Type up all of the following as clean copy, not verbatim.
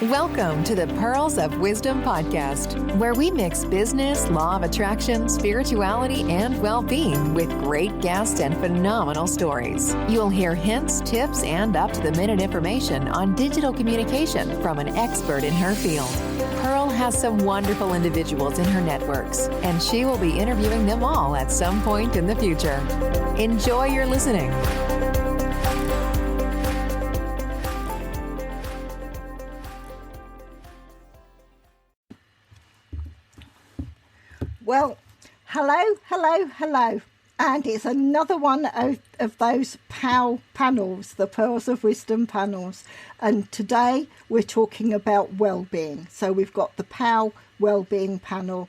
Welcome to the Pearls of Wisdom podcast, where we mix business, law of attraction, spirituality, and well-being with great guests and phenomenal stories. You'll hear hints, tips, and up-to-the-minute information on digital communication from an expert in her field. Pearl has some wonderful individuals in her networks, and she will be interviewing them all at some point in the future. Enjoy your listening. Well, hello. And it's another one of those POW panels, the Pearls of Wisdom panels. And today we're talking about well-being. So we've got the POW Wellbeing panel,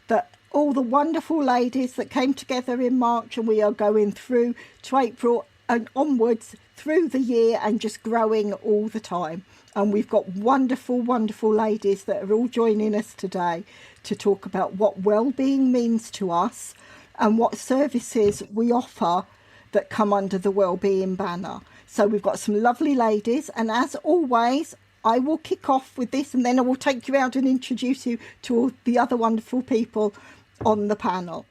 that all the wonderful ladies that came together in March, and we are going through to April and onwards through the year and just growing all the time. And we've got wonderful ladies that are all joining us today to talk about what well-being means to us and what services we offer that come under the well-being banner. So we've got some lovely ladies, and as always, I will kick off with this and then I will take you out and introduce you to all the other wonderful people on the panel.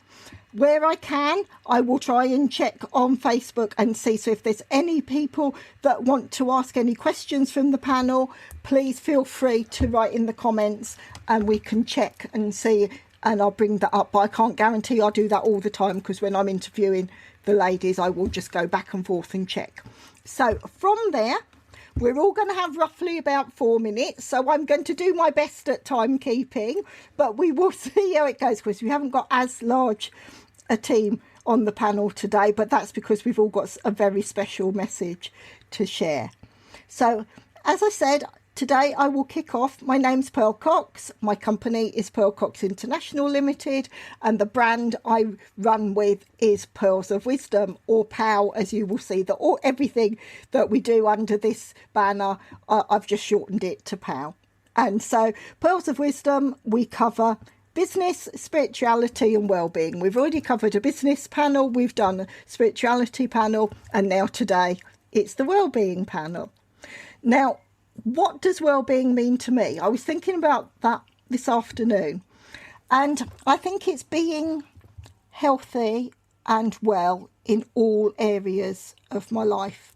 Where I can, I will try and check on Facebook and see. So if there's any people that want to ask any questions from the panel, please feel free to write in the comments and we can check and see, and I'll bring that up. But I can't guarantee I'll do that all the time, because when I'm interviewing the ladies, I will just go back and forth and check. So from there, we're all going to have roughly about 4 minutes. So I'm going to do my best at timekeeping, but we will see how it goes, because we haven't got as large a team on the panel today, but that's because we've all got a very special message to share. So as I said, today I will kick off. My name's Pearl Cox. My company is Pearl Cox International Limited, and the brand I run with is Pearls of Wisdom, or POW, as you will see. Everything that we do under this banner, I've just shortened it to POW. And so Pearls of Wisdom, we cover business, spirituality and well-being. We've already covered a business panel, we've done a spirituality panel, and now today it's the well-being panel. Now, what does well-being mean to me? I was thinking about that this afternoon, and I think it's being healthy and well in all areas of my life.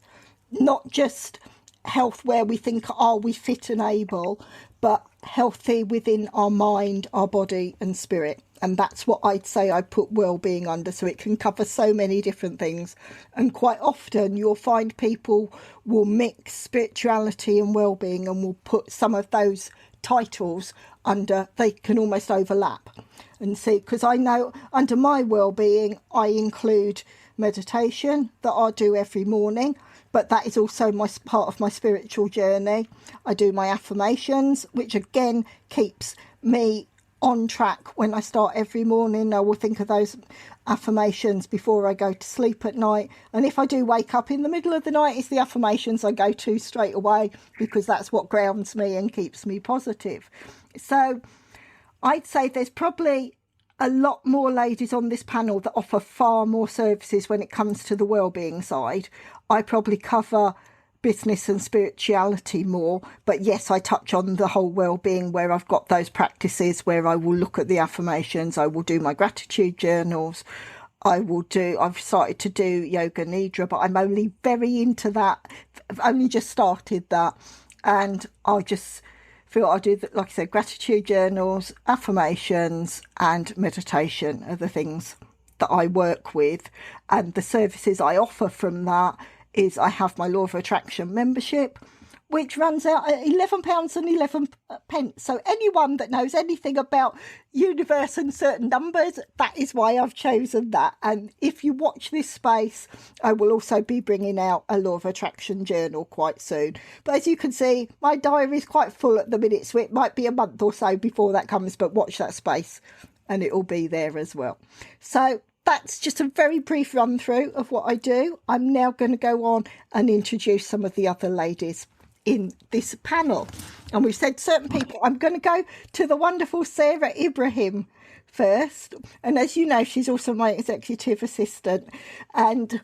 Not just health where we think, are we fit and able, but healthy within our mind, our body and spirit. And that's what I'd say I put well-being under, so it can cover so many different things. And quite often you'll find people will mix spirituality and well-being and will put some of those titles under, they can almost overlap. And see, because I know under my well-being, I include meditation that I do every morning, but that is also part of my spiritual journey. I do my affirmations, which again keeps me on track when I start every morning. I will think of those affirmations before I go to sleep at night. And if I do wake up in the middle of the night, it's the affirmations I go to straight away, because that's what grounds me and keeps me positive. So I'd say there's probably a lot more ladies on this panel that offer far more services when it comes to the wellbeing side. I probably cover business and spirituality more, but yes, I touch on the whole well-being, where I've got those practices where I will look at the affirmations, I will do my gratitude journals, I've started to do yoga nidra, but I'm only very into that. I've only just started that, and I'll just feel I do, like I said, gratitude journals, affirmations and meditation are the things that I work with. And the services I offer from that is I have my Law of Attraction membership, which runs out at £11.11. So anyone that knows anything about universe and certain numbers, that is why I've chosen that. And if you watch this space, I will also be bringing out a Law of Attraction journal quite soon. But as you can see, my diary is quite full at the minute, so it might be a month or so before that comes, but watch that space and it will be there as well. So that's just a very brief run through of what I do. I'm now going to go on and introduce some of the other ladies in this panel. And we've said certain people. I'm going to go to the wonderful Sarah Ibrahim first. And as you know, she's also my executive assistant. And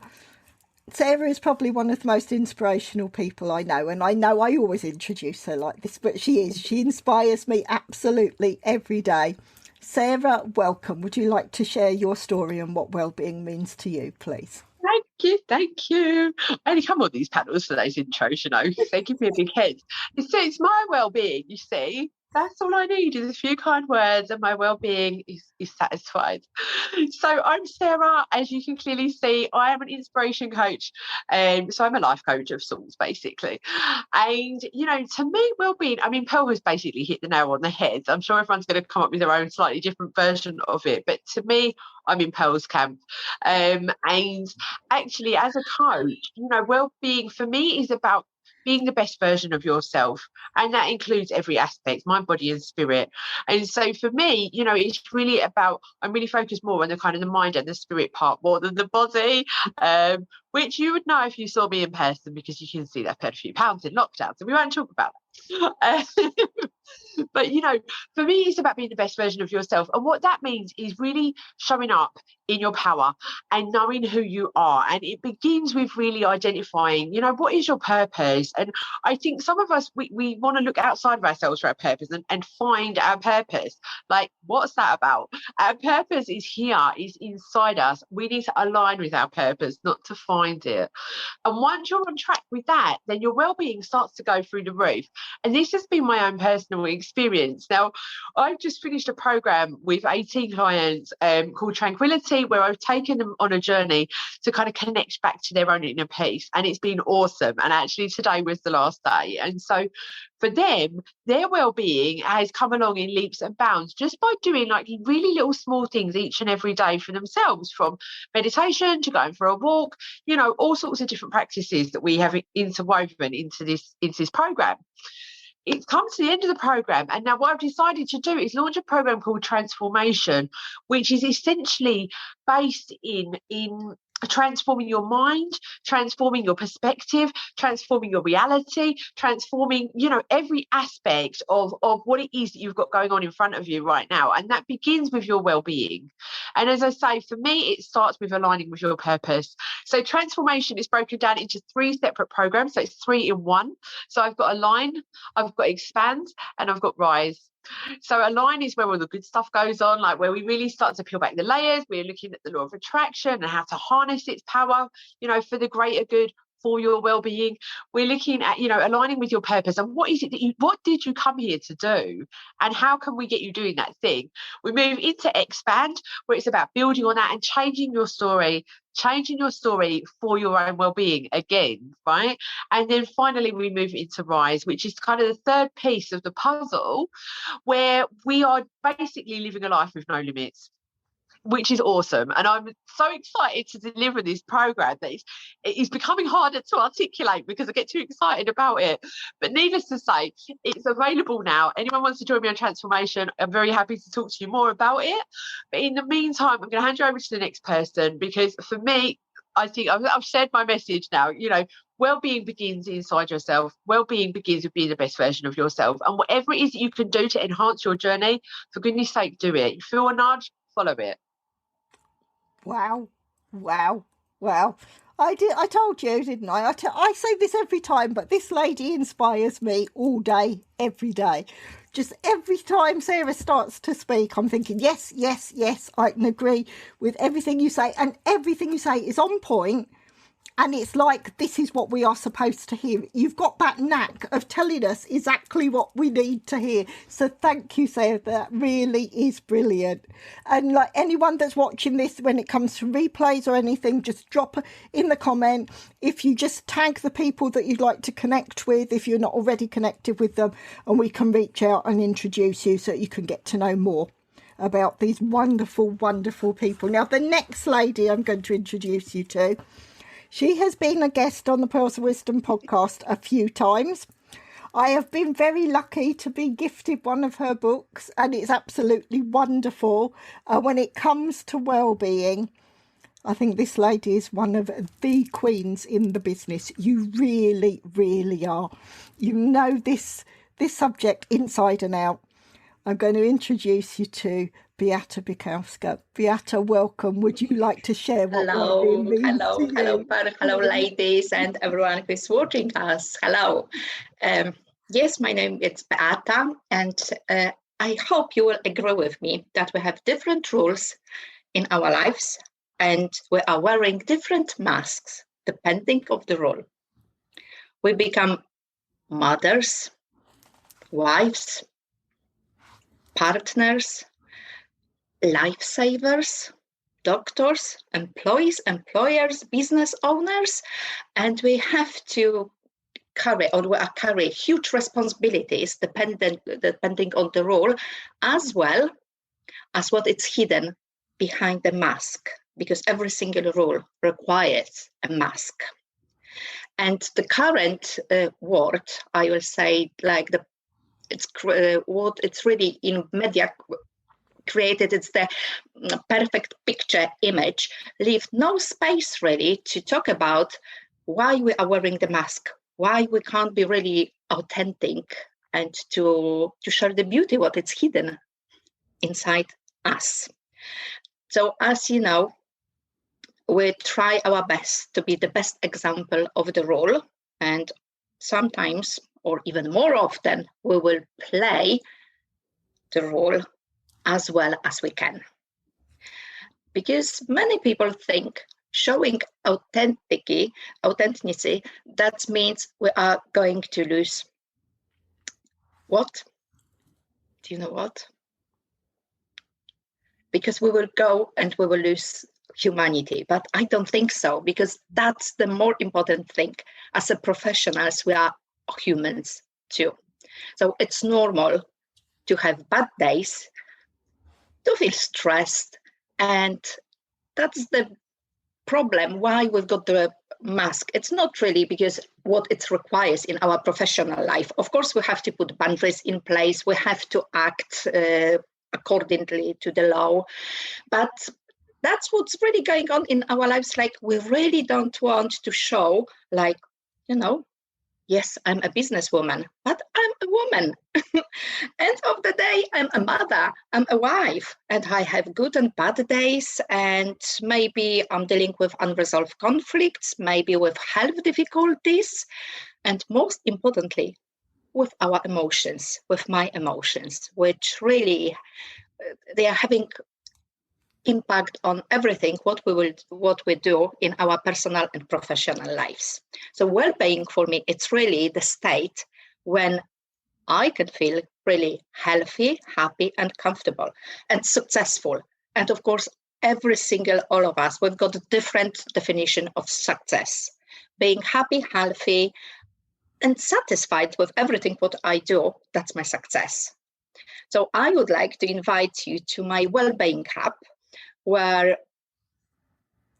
Sarah is probably one of the most inspirational people I know, and I know I always introduce her like this, but she is. She inspires me absolutely every day. Sarah, welcome. Would you like to share your story and what wellbeing means to you, please? Thank you. I only come on these panels for those intros, they give me a big head. It's my well-being, you see. That's all I need is a few kind words and my well-being is satisfied. So I'm Sarah. As you can clearly see, I am an inspiration coach. So I'm a life coach of sorts, basically. And, to me, well-being, Pearl has basically hit the nail on the head. I'm sure everyone's going to come up with their own slightly different version of it. But to me, I'm in Pearl's camp. And actually, as a coach, well-being for me is about being the best version of yourself. And that includes every aspect, mind, body and spirit. And so for me, it's really about, I'm really focused more on the kind of the mind and the spirit part more than the body, which you would know if you saw me in person, because you can see that I've put a few pounds in lockdown. So we won't talk about that. But, for me, it's about being the best version of yourself. And what that means is really showing up in your power and knowing who you are. And it begins with really identifying, what is your purpose? And I think some of us, we want to look outside of ourselves for our purpose and find our purpose. Like, what's that about? Our purpose is here, is inside us. We need to align with our purpose, not to find it. And once you're on track with that, then your well-being starts to go through the roof. And this has been my own personal experience. Now, I've just finished a program with 18 clients called Tranquility, where I've taken them on a journey to kind of connect back to their own inner peace. And it's been awesome. And actually today was the last day. And so for them, their well-being has come along in leaps and bounds just by doing like really little small things each and every day for themselves, from meditation to going for a walk, all sorts of different practices that we have interwoven into this program. It's come to the end of the program, and now what I've decided to do is launch a program called Transformation, which is essentially based in transforming your mind, transforming your perspective, transforming your reality, transforming, every aspect of what it is that you've got going on in front of you right now. And that begins with your well-being. And as I say, for me, it starts with aligning with your purpose. So Transformation is broken down into 3 separate programs. So it's 3 in 1. So I've got Align, I've got Expand, and I've got Rise. So Align is where all the good stuff goes on, like where we really start to peel back the layers. We're looking at the law of attraction and how to harness its power, for the greater good, for your well-being. We're looking at, aligning with your purpose and what is it that what did you come here to do, and how can we get you doing that thing? We move into Expand, where it's about building on that and changing your story for your own well-being again, right? And then finally we move into Rise, which is kind of the third piece of the puzzle, where we are basically living a life with no limits, which is awesome. And I'm so excited to deliver this program that it is becoming harder to articulate because I get too excited about it. But needless to say, it's available now. Anyone wants to join me on Transformation, I'm very happy to talk to you more about it. But in the meantime, I'm going to hand you over to the next person, because for me, I think I've shared my message now. Well-being begins inside yourself. Well-being begins with being the best version of yourself. And whatever it is that you can do to enhance your journey, for goodness sake, do it. You feel a nudge, follow it. Wow. I told you, didn't I? I say this every time, but this lady inspires me all day, every day. Just every time Sarah starts to speak, I'm thinking, yes, I can agree with everything you say. And everything you say is on point. And it's like, this is what we are supposed to hear. You've got that knack of telling us exactly what we need to hear. So thank you, Sarah. That really is brilliant. And like anyone that's watching this, when it comes to replays or anything, just drop in the comment. If you just tag the people that you'd like to connect with, if you're not already connected with them, and we can reach out and introduce you so that you can get to know more about these wonderful, wonderful people. Now, the next lady I'm going to introduce you to, she has been a guest on the Pearls of Wisdom podcast a few times. I have been very lucky to be gifted one of her books, and it's absolutely wonderful. When it comes to well-being, I think this lady is one of the queens in the business. You really, really are. You know this subject inside and out. I'm going to introduce you to Beata Bukowska. Beata, welcome. Would you like to share what Hello, wellbeing means to you? hello, Per, hello, ladies, and everyone who is watching us. Hello. Yes, my name is Beata, and I hope you will agree with me that we have different roles in our lives, and we are wearing different masks depending on the role. We become mothers, wives, partners, lifesavers, doctors, employees, employers, business owners, and we have to carry huge responsibilities depending on the role, as well as what is hidden behind the mask, because every single role requires a mask. And the current word, I will say, like what it's really in media created, it's the perfect picture image, leave no space really to talk about why we are wearing the mask, why we can't be really authentic, and to share the beauty what is hidden inside us. So as you know, we try our best to be the best example of the role, and sometimes, or even more often, we will play the role as well as we can. Because many people think showing authenticity, that means we are going to lose what? Do you know what? Because we will go and we will lose humanity. But I don't think so, because that's the more important thing. As a professionals, we are humans too. So it's normal to have bad days, to feel stressed, and that's the problem why we've got the mask. It's not really because what it requires in our professional life. Of course, we have to put boundaries in place. We have to act accordingly to the law. But that's what's really going on in our lives. Like, we really don't want to show, like, yes, I'm a businesswoman, but I'm a woman. End of the day, I'm a mother, I'm a wife, and I have good and bad days, and maybe I'm dealing with unresolved conflicts, maybe with health difficulties, and most importantly, with our emotions, with my emotions, which really, they are having impact on everything what we do in our personal and professional lives. So well-being for me, it's really the state when I can feel really healthy, happy, and comfortable and successful. And of course, all of us, we've got a different definition of success. Being happy, healthy, and satisfied with everything what I do, that's my success. So I would like to invite you to my Wellbeing Hub, where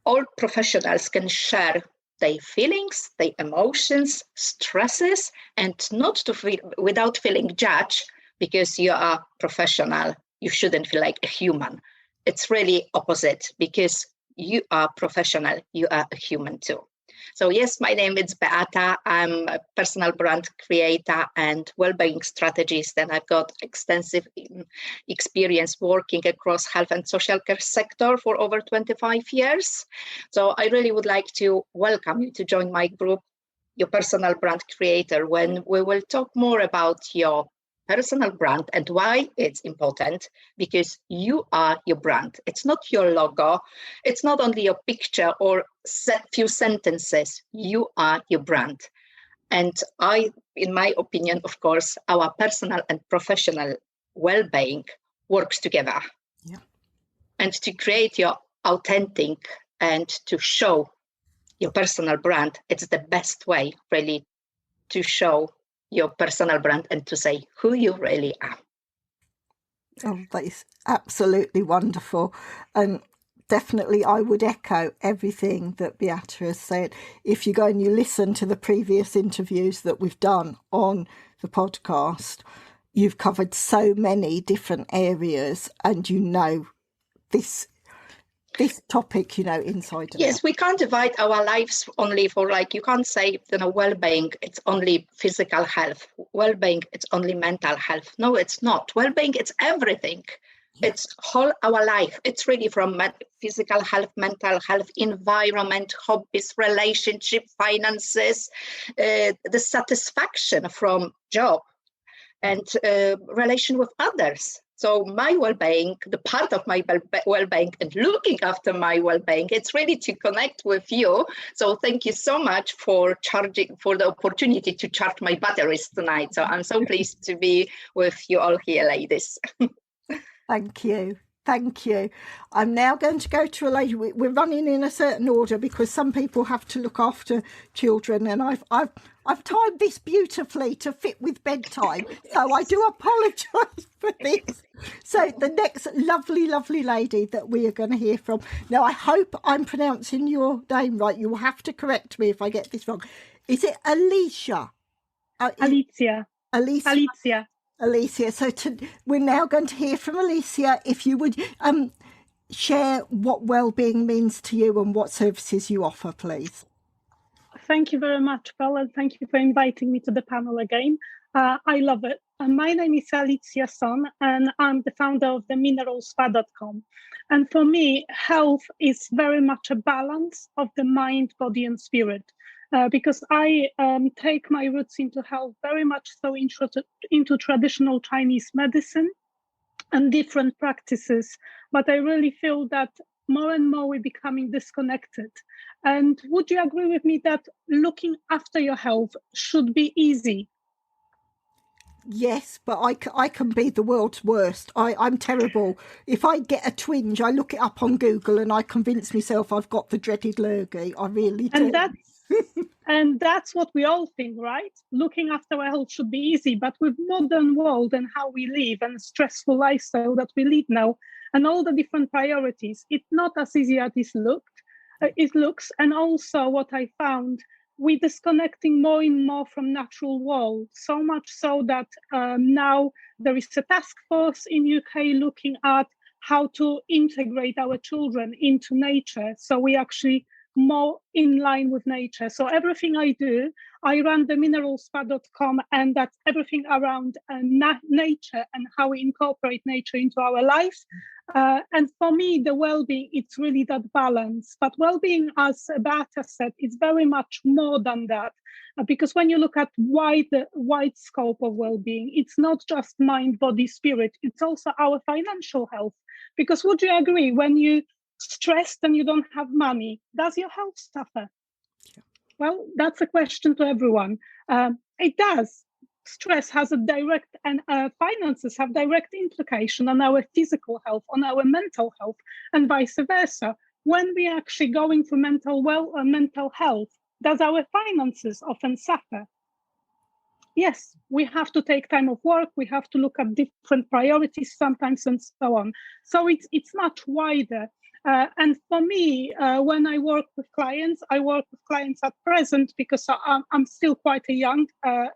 all professionals can share their feelings, their emotions, stresses, and not to feel without feeling judged, because you are professional. You shouldn't feel like a human. It's really opposite, because you are professional. You are a human too. So yes, my name is Beata. I'm a personal brand creator and well-being strategist, and I've got extensive experience working across health and social care sector for over 25 years. So I really would like to welcome you to join my group, Your Personal Brand Creator, when we will talk more about your personal brand and why it's important, because you are your brand. It's not your logo. It's not only your picture or few sentences. You are your brand. And in my opinion, of course, our personal and professional well-being works together. Yeah. And to create your authentic and to show your personal brand, it's the best way really to show your personal brand and to say who you really are. Oh, that is absolutely wonderful. And definitely I would echo everything that Beata has said. If you go and you listen to the previous interviews that we've done on the podcast, you've covered so many different areas, and this topic, inside and Yes, out. we can't divide our lives only for, like, you can't say, well-being, it's only physical health. Well-being, it's only mental health. No, it's not. Well-being, it's everything. It's whole our life. It's really from physical health, mental health, environment, hobbies, relationship, finances, the satisfaction from job, and relation with others. So my well-being, the part of my well-being and looking after my well-being, it's really to connect with you. So thank you so much for the opportunity to charge my batteries tonight. So I'm so pleased to be with you all here, ladies. Thank you. Thank you. I'm now going to go to a lady. We're running in a certain order because some people have to look after children, and I've timed this beautifully to fit with bedtime. So I do apologise for this. So the next lovely lady that we are going to hear from. Now, I hope I'm pronouncing your name right. You will have to correct me if I get this wrong. Is it Alicia? Alicia. Alicia. So we're now going to hear from Alicia. If you would share what wellbeing means to you and what services you offer, please. Thank you very much, Paul, and thank you for inviting me to the panel again. I love it. My name is Alicia Son, and I'm the founder of the mineralspa.com. And for me, health is very much a balance of the mind, body, and spirit. Because I take my roots into health very much so into traditional Chinese medicine and different practices. But I really feel that more and more we're becoming disconnected. And would you agree with me that looking after your health should be easy? Yes, but I can be the world's worst. I'm terrible. If I get a twinge, I look it up on Google and I convince myself I've got the dreaded lurgy. I really do. And that's what we all think, right? Looking after our health should be easy, but with modern world and how we live and stressful lifestyle that we lead now and all the different priorities, it's not as easy as it looks. And also what I found, we're disconnecting more and more from natural world, so much so that now there is a task force in UK looking at how to integrate our children into nature. So we actually more in line with nature. So everything I do, I run the mineralspa.com, and that's everything around nature and how we incorporate nature into our lives. And for me, the well-being, it's really that balance. But well-being, as Beata said, is very much more than that. Because when you look at wide scope of well-being, it's not just mind, body, spirit, it's also our financial health. Because would you agree, when you stressed and you don't have money, does your health suffer? Yeah. Well, that's a question to everyone. It does. Stress has a direct, and finances have direct implication on our physical health, on our mental health, and vice versa. When we are actually going through mental health, does our finances often suffer? Yes, we have to take time off work. We have to look at different priorities sometimes and so on. So it's much wider. And for me, when I work with clients at present because I'm still quite a young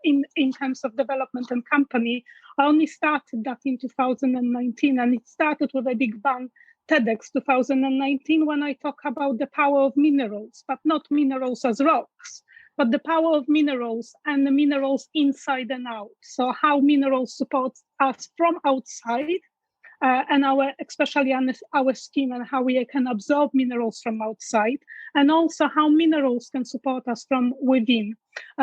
in terms of development and company. I only started that in 2019, and it started with a big bang, TEDx 2019, when I talk about the power of minerals, but not minerals as rocks, but the power of minerals and the minerals inside and out. So how minerals support us from outside, and especially our skin, and how we can absorb minerals from outside, and also how minerals can support us from within.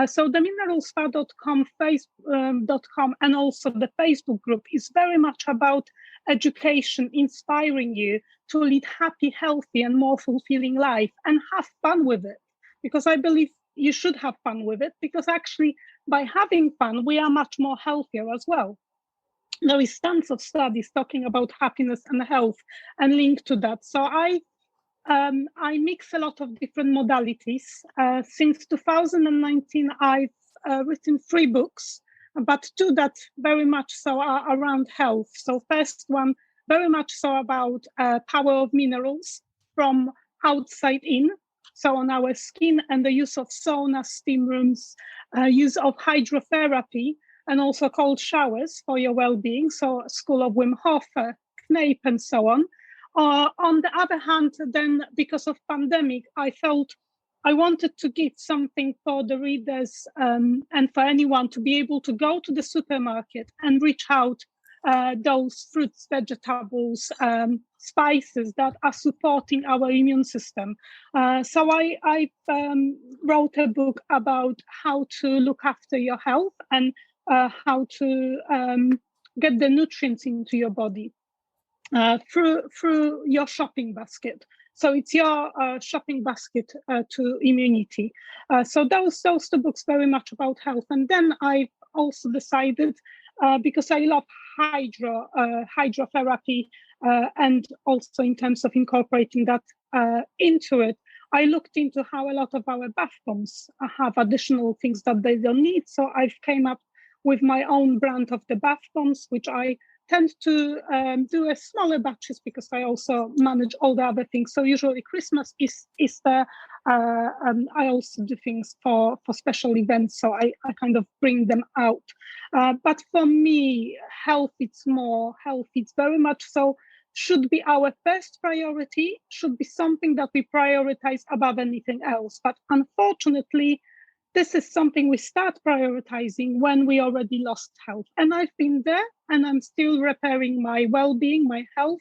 So the mineralspa.com, Facebook.com, and also the Facebook group is very much about education, inspiring you to lead happy, healthy, and more fulfilling life, and have fun with it. Because I believe you should have fun with it, because actually by having fun, we are much more healthier as well. There is tons of studies talking about happiness and health and linked to that. So I mix a lot of different modalities. Since 2019, I've written 3 books, but 2 that very much so are around health. So first one, very much so about power of minerals from outside in. So on our skin, and the use of sauna, steam rooms, use of hydrotherapy, and also cold showers for your well-being. So School of Wim Hof, Kneip, and so on. On the other hand, then because of pandemic, I felt I wanted to give something for the readers and for anyone to be able to go to the supermarket and reach out those fruits, vegetables, spices that are supporting our immune system. So I wrote a book about how to look after your health and how to get the nutrients into your body through your shopping basket. So it's your shopping basket to immunity. So those two books very much about health. And then I also decided, because I love hydrotherapy, and also in terms of incorporating that into it, I looked into how a lot of our bath bombs have additional things that they don't need. So I've came up with my own brand of the bath bombs, which I tend to do a smaller batches because I also manage all the other things. So usually Christmas, Easter, I also do things for special events. So I kind of bring them out. But for me, health, it's very much so should be our first priority, should be something that we prioritize above anything else. But unfortunately, this is something we start prioritizing when we already lost health. And I've been there and I'm still repairing my well-being, my health.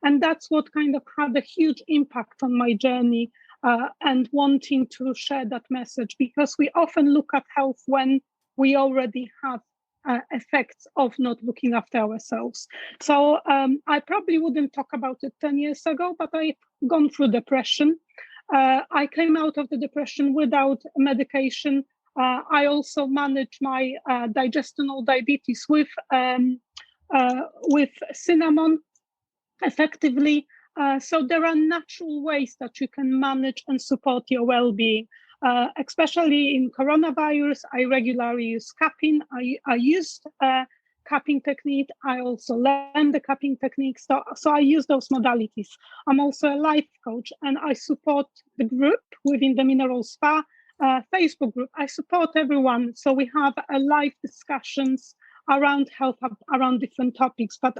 And that's what kind of had a huge impact on my journey and wanting to share that message, because we often look at health when we already have effects of not looking after ourselves. So I probably wouldn't talk about it 10 years ago, but I've gone through depression. I came out of the depression without medication. I also manage my digestional diabetes with cinnamon effectively. So there are natural ways that you can manage and support your well-being. Especially in coronavirus, I regularly use cupping. I used cupping technique. I also learned the cupping technique. So I use those modalities. I'm also a life coach and I support the group within the Mineral Spa Facebook group. I support everyone. So we have live discussions around health, around different topics. But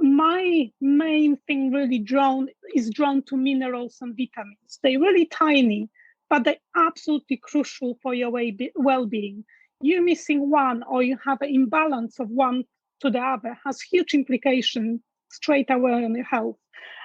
my main thing really drawn to minerals and vitamins. They're really tiny, but they're absolutely crucial for your well-being. You missing one or you have an imbalance of one to the other has huge implications straight away on your health.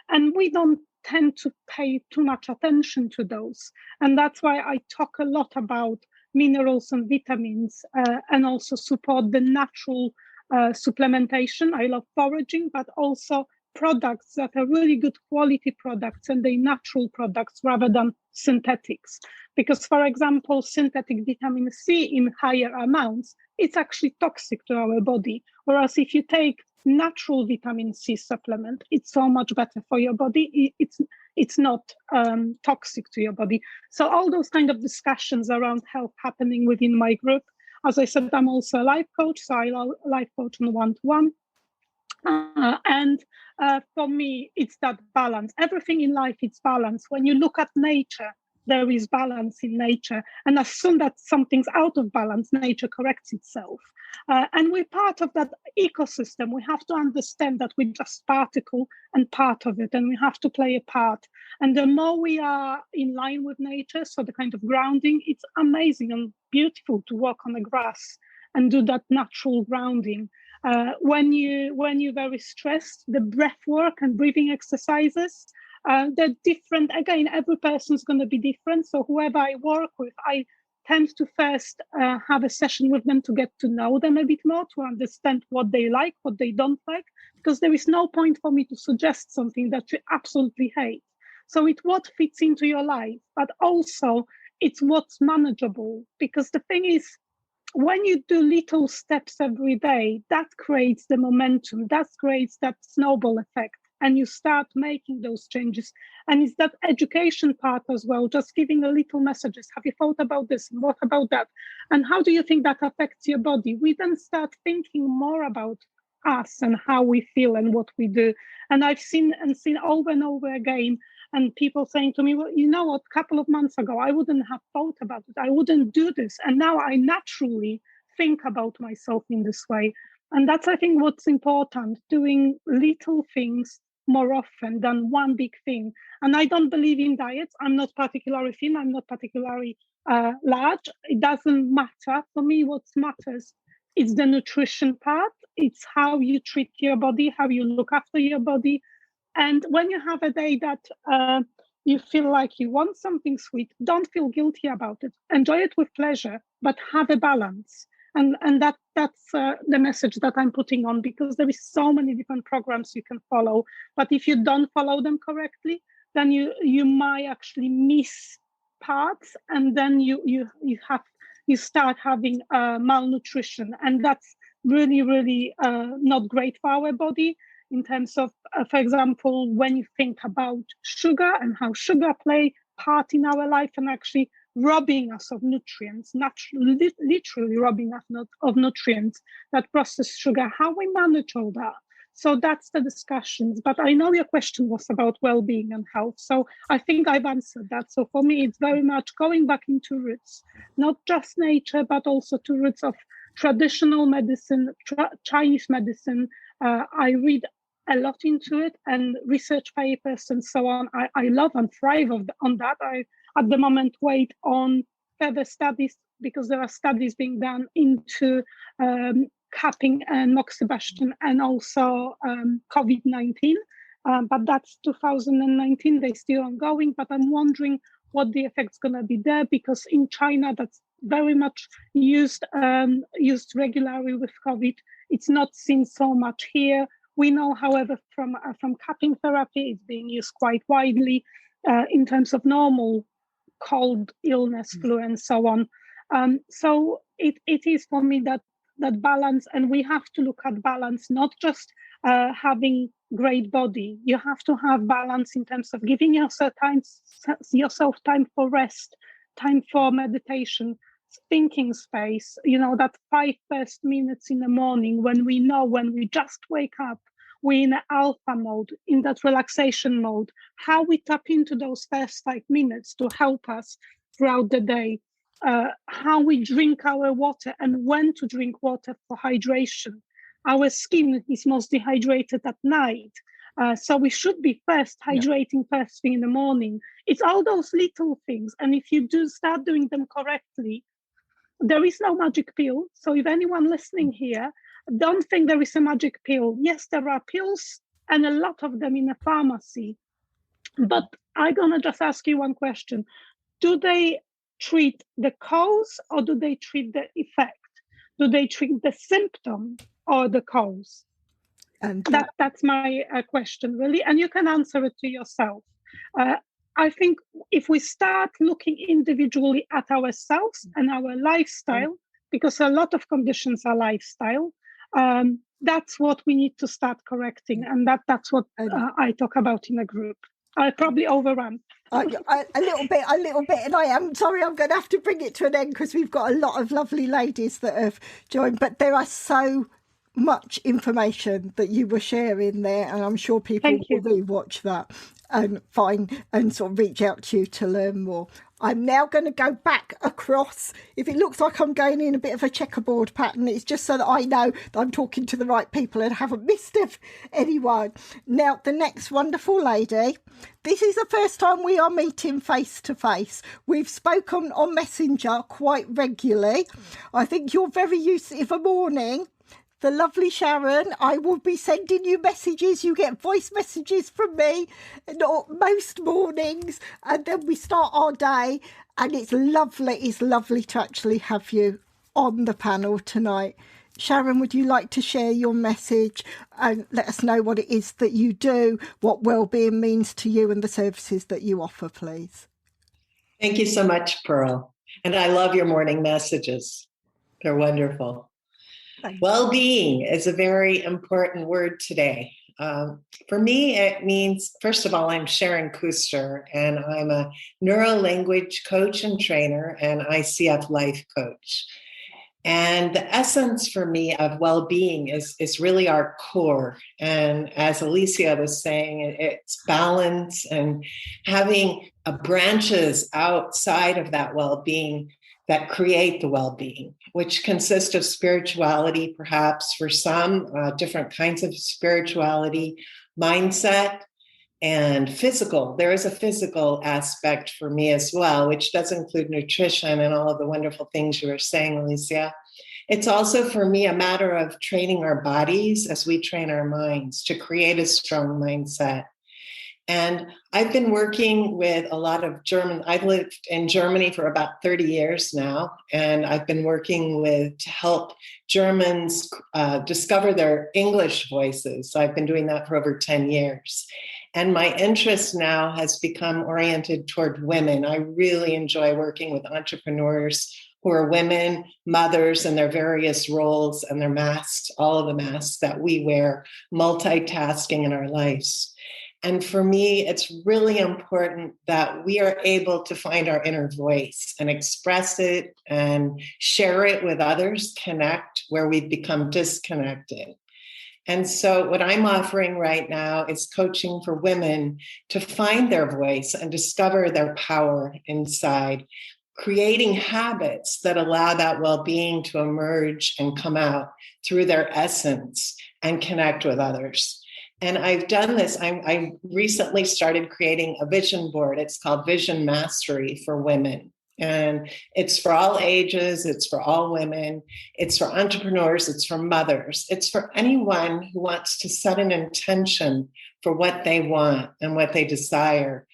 And we don't tend to pay too much attention to those. And that's why I talk a lot about minerals and vitamins and also support the natural supplementation. I love foraging, but also products that are really good quality products and they natural products rather than synthetics. Because, for example, synthetic vitamin C in higher amounts, it's actually toxic to our body. Whereas if you take natural vitamin C supplement, it's so much better for your body. It's not toxic to your body. So all those kind of discussions around health happening within my group. As I said, I'm also a life coach, so I life coach on one-to-one. And for me, it's that balance. Everything in life is balance. When you look at nature, there is balance in nature. And as soon as something's out of balance, nature corrects itself. And we're part of that ecosystem. We have to understand that we're just particle and part of it, and we have to play a part. And the more we are in line with nature, so the kind of grounding, it's amazing and beautiful to walk on the grass and do that natural grounding. When you're very stressed, the breath work and breathing exercises, they're different. Again, every person's going to be different. So whoever I work with, I tend to first have a session with them to get to know them a bit more, to understand what they like, what they don't like, because there is no point for me to suggest something that you absolutely hate. So it's what fits into your life, but also it's what's manageable. Because the thing is, when you do little steps every day, that creates the momentum, that creates that snowball effect, and you start making those changes. And it's that education part as well, just giving a little messages. Have you thought about this? And what about that? And how do you think that affects your body? We then start thinking more about us and how we feel and what we do. And I've seen over and over again, and people saying to me, well, you know what, a couple of months ago, I wouldn't have thought about it. I wouldn't do this. And now I naturally think about myself in this way. And that's, I think, what's important, doing little things more often than one big thing. And I don't believe in diets. I'm not particularly thin. I'm not particularly large. It doesn't matter. For me, what matters is the nutrition part. it's how you treat your body, how you look after your body. And when you have a day that you feel like you want something sweet, don't feel guilty about it. Enjoy it with pleasure, but have a balance. And that's the message that I'm putting on, because there is so many different programs you can follow. But if you don't follow them correctly, then you might actually miss parts, and then you start having malnutrition, and that's really, really not great for our body. In terms of, for example, when you think about sugar and how sugar play part in our life and actually robbing us of nutrients, literally robbing us of nutrients, that processed sugar, how we manage all that. So that's the discussions. But I know your question was about well-being and health. So I think I've answered that. So for me, it's very much going back into roots, not just nature, but also to roots of traditional medicine, Chinese medicine. I read a lot into it, and research papers and so on. I love and thrive on that. I, at the moment, wait on further studies, because there are studies being done into capping and moxibustion and also COVID-19. But that's 2019, they're still ongoing. But I'm wondering what the effect's going to be there, because in China, that's very much used regularly with COVID. It's not seen so much here. We know, however, from capping therapy, it's being used quite widely in terms of normal cold, illness, flu, and so on. So it is for me that balance, and we have to look at balance, not just having great body. You have to have balance in terms of giving yourself time for rest, time for meditation, thinking space, that 5 first minutes in the morning when we just wake up, we're in alpha mode, in that relaxation mode, how we tap into those first 5 minutes to help us throughout the day, how we drink our water and when to drink water for hydration. Our skin is most dehydrated at night. So we should be hydrating first thing in the morning. It's all those little things. And if you do start doing them correctly, there is no magic pill. So if anyone listening here, don't think there is a magic pill. Yes, there are pills, and a lot of them in a pharmacy. But I'm going to just ask you one question. Do they treat the cause, or do they treat the effect? Do they treat the symptom or the cause? And that's my question, really. And you can answer it to yourself. I think if we start looking individually at ourselves and our lifestyle, because a lot of conditions are lifestyle, that's what we need to start correcting. And that's what I talk about in a group. I probably overrun. A little bit. And I am sorry, I'm going to have to bring it to an end, because we've got a lot of lovely ladies that have joined. But there are so much information that you were sharing there, and I'm sure people will rewatch that and find and sort of reach out to you to learn more. I'm now going to go back across. If it looks like I'm going in a bit of a checkerboard pattern, it's just so that I know that I'm talking to the right people and haven't missed anyone. Now, the next wonderful lady, this is the first time we are meeting face to face. We've spoken on Messenger quite regularly. I think you're very used to, if a morning, the lovely Sharon, I will be sending you messages. You get voice messages from me most mornings, and then we start our day. And it's lovely. It's lovely to actually have you on the panel tonight. Sharon, would you like to share your message and let us know what it is that you do, what wellbeing means to you, and the services that you offer, please? Thank you so much, Pearl. And I love your morning messages. They're wonderful. Well-being is a very important word today. For me, it means, first of all, I'm Sharon Kuster, and I'm a neuro-language coach and trainer and ICF life coach. And the essence for me of well-being is really our core. And as Alicia was saying, it's balance and having branches outside of that well-being that create the well-being, which consist of spirituality, perhaps for some, different kinds of spirituality, mindset, and physical. There is a physical aspect for me as well, which does include nutrition and all of the wonderful things you were saying, Alicia. It's also, for me, a matter of training our bodies as we train our minds to create a strong mindset. And I've been working with a lot of I've lived in Germany for about 30 years now, and I've been working to help Germans discover their English voices. So I've been doing that for over 10 years. And my interest now has become oriented toward women. I really enjoy working with entrepreneurs who are women, mothers, in their various roles and their masks, all of the masks that we wear, multitasking in our lives. And for me, it's really important that we are able to find our inner voice and express it and share it with others, connect where we've become disconnected. And so what I'm offering right now is coaching for women to find their voice and discover their power inside, creating habits that allow that well-being to emerge and come out through their essence and connect with others. And I've done this. I recently started creating a vision board. It's called Vision Mastery for Women. And it's for all ages. It's for all women. It's for entrepreneurs. It's for mothers. It's for anyone who wants to set an intention for what they want and what they desire.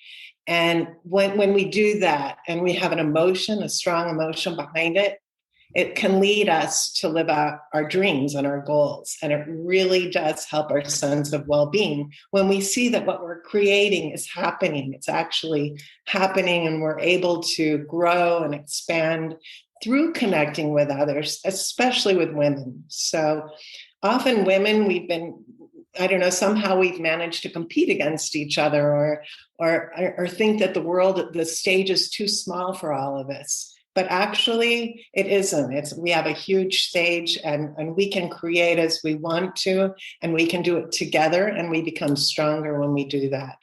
And when we do that and we have an emotion, a strong emotion behind it, it can lead us to live out our dreams and our goals. And it really does help our sense of well-being when we see that what we're creating is happening. It's actually happening, and we're able to grow and expand through connecting with others, especially with women. So often women, somehow we've managed to compete against each other or think that the stage is too small for all of us. But actually, it isn't. We have a huge stage, and we can create as we want to, and we can do it together, and we become stronger when we do that.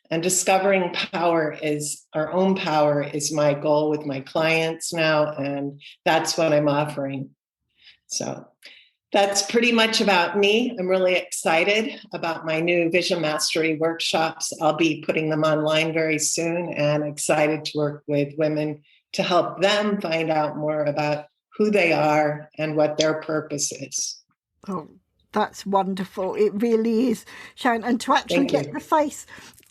And discovering our own power is my goal with my clients now, and that's what I'm offering. So that's pretty much about me. I'm really excited about my new Vision Mastery workshops. I'll be putting them online very soon, and excited to work with women to help them find out more about who they are and what their purpose is. Oh, that's wonderful. It really is, Sharon. And to actually get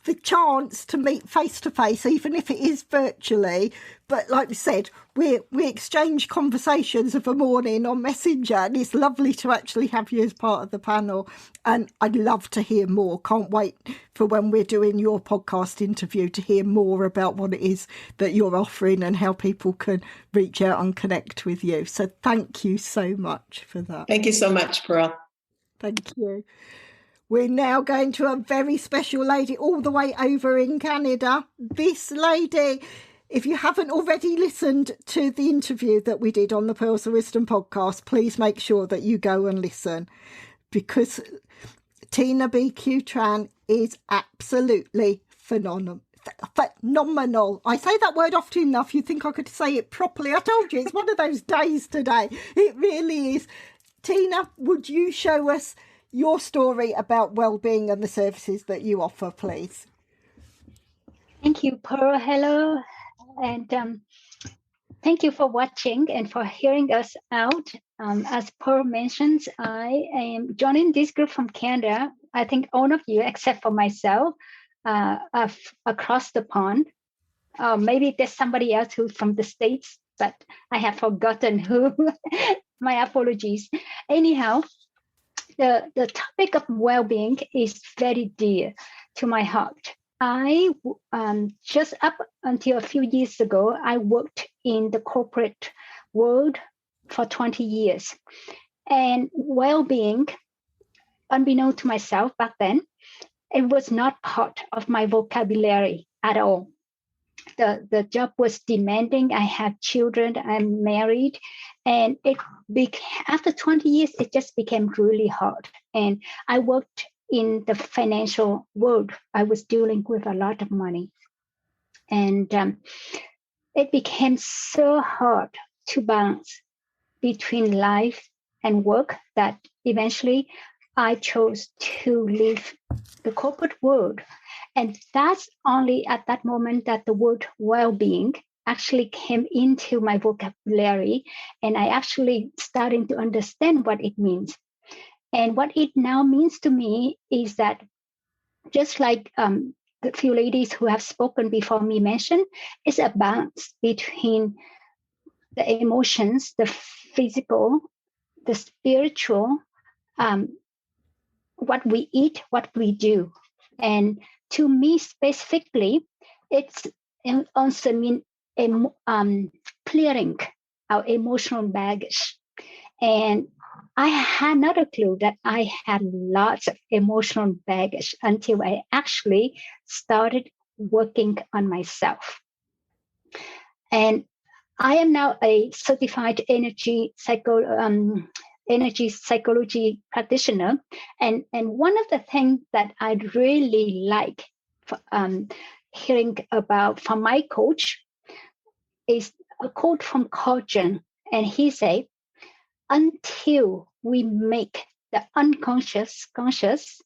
the chance to meet face to face, even if it is virtually. But like we said, we exchange conversations of a morning on Messenger, and it's lovely to actually have you as part of the panel. And I'd love to hear more. Can't wait for when we're doing your podcast interview to hear more about what it is that you're offering and how people can reach out and connect with you. So thank you so much for that. Thank you so much, Pearl. Thank you. We're now going to a very special lady all the way over in Canada. This lady, if you haven't already listened to the interview that we did on the Pearls of Wisdom podcast, please make sure that you go and listen, because Tina BQ Tran is absolutely phenomenal. I say that word often enough, you think I could say it properly. I told you, it's one of those days today. It really is. Tina, would you show us your story about well-being and the services that you offer, please? Thank you, Pearl. Hello, and thank you for watching and for hearing us out. As Pearl mentions, I am joining this group from Canada. I think all of you, except for myself, across the pond. Maybe there's somebody else who's from the States, but I have forgotten who. My apologies. Anyhow, the topic of well-being is very dear to my heart. I just up until a few years ago, I worked in the corporate world for 20 years. And well-being, unbeknown to myself back then, it was not part of my vocabulary at all. The job was demanding. I have children. I'm married. And after 20 years, it just became really hard. And I worked in the financial world. I was dealing with a lot of money. And it became so hard to balance between life and work that eventually I chose to leave the corporate world. And that's only at that moment that the word well-being actually came into my vocabulary, and I actually starting to understand what it means. And what it now means to me is that, just like the few ladies who have spoken before me mentioned, it's a balance between the emotions, the physical, the spiritual, what we eat, what we do. And to me specifically, it's also mean clearing our emotional baggage. And I had not a clue that I had lots of emotional baggage until I actually started working on myself. And I am now a certified energy psychology practitioner. And one of the things that I really like hearing about from my coach is a quote from Carl Jung. And he said, until we make the unconscious conscious,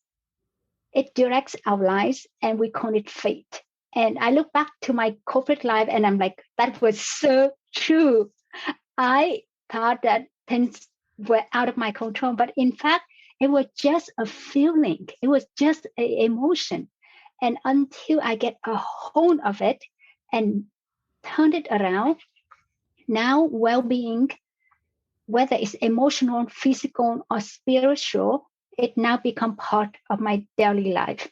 it directs our lives and we call it fate. And I look back to my corporate life and I'm like, that was so true. I thought that things were out of my control, but in fact, it was just a feeling. It was just an emotion. And until I get a hold of it and turn it around, now well-being, whether it's emotional, physical, or spiritual, it now become part of my daily life.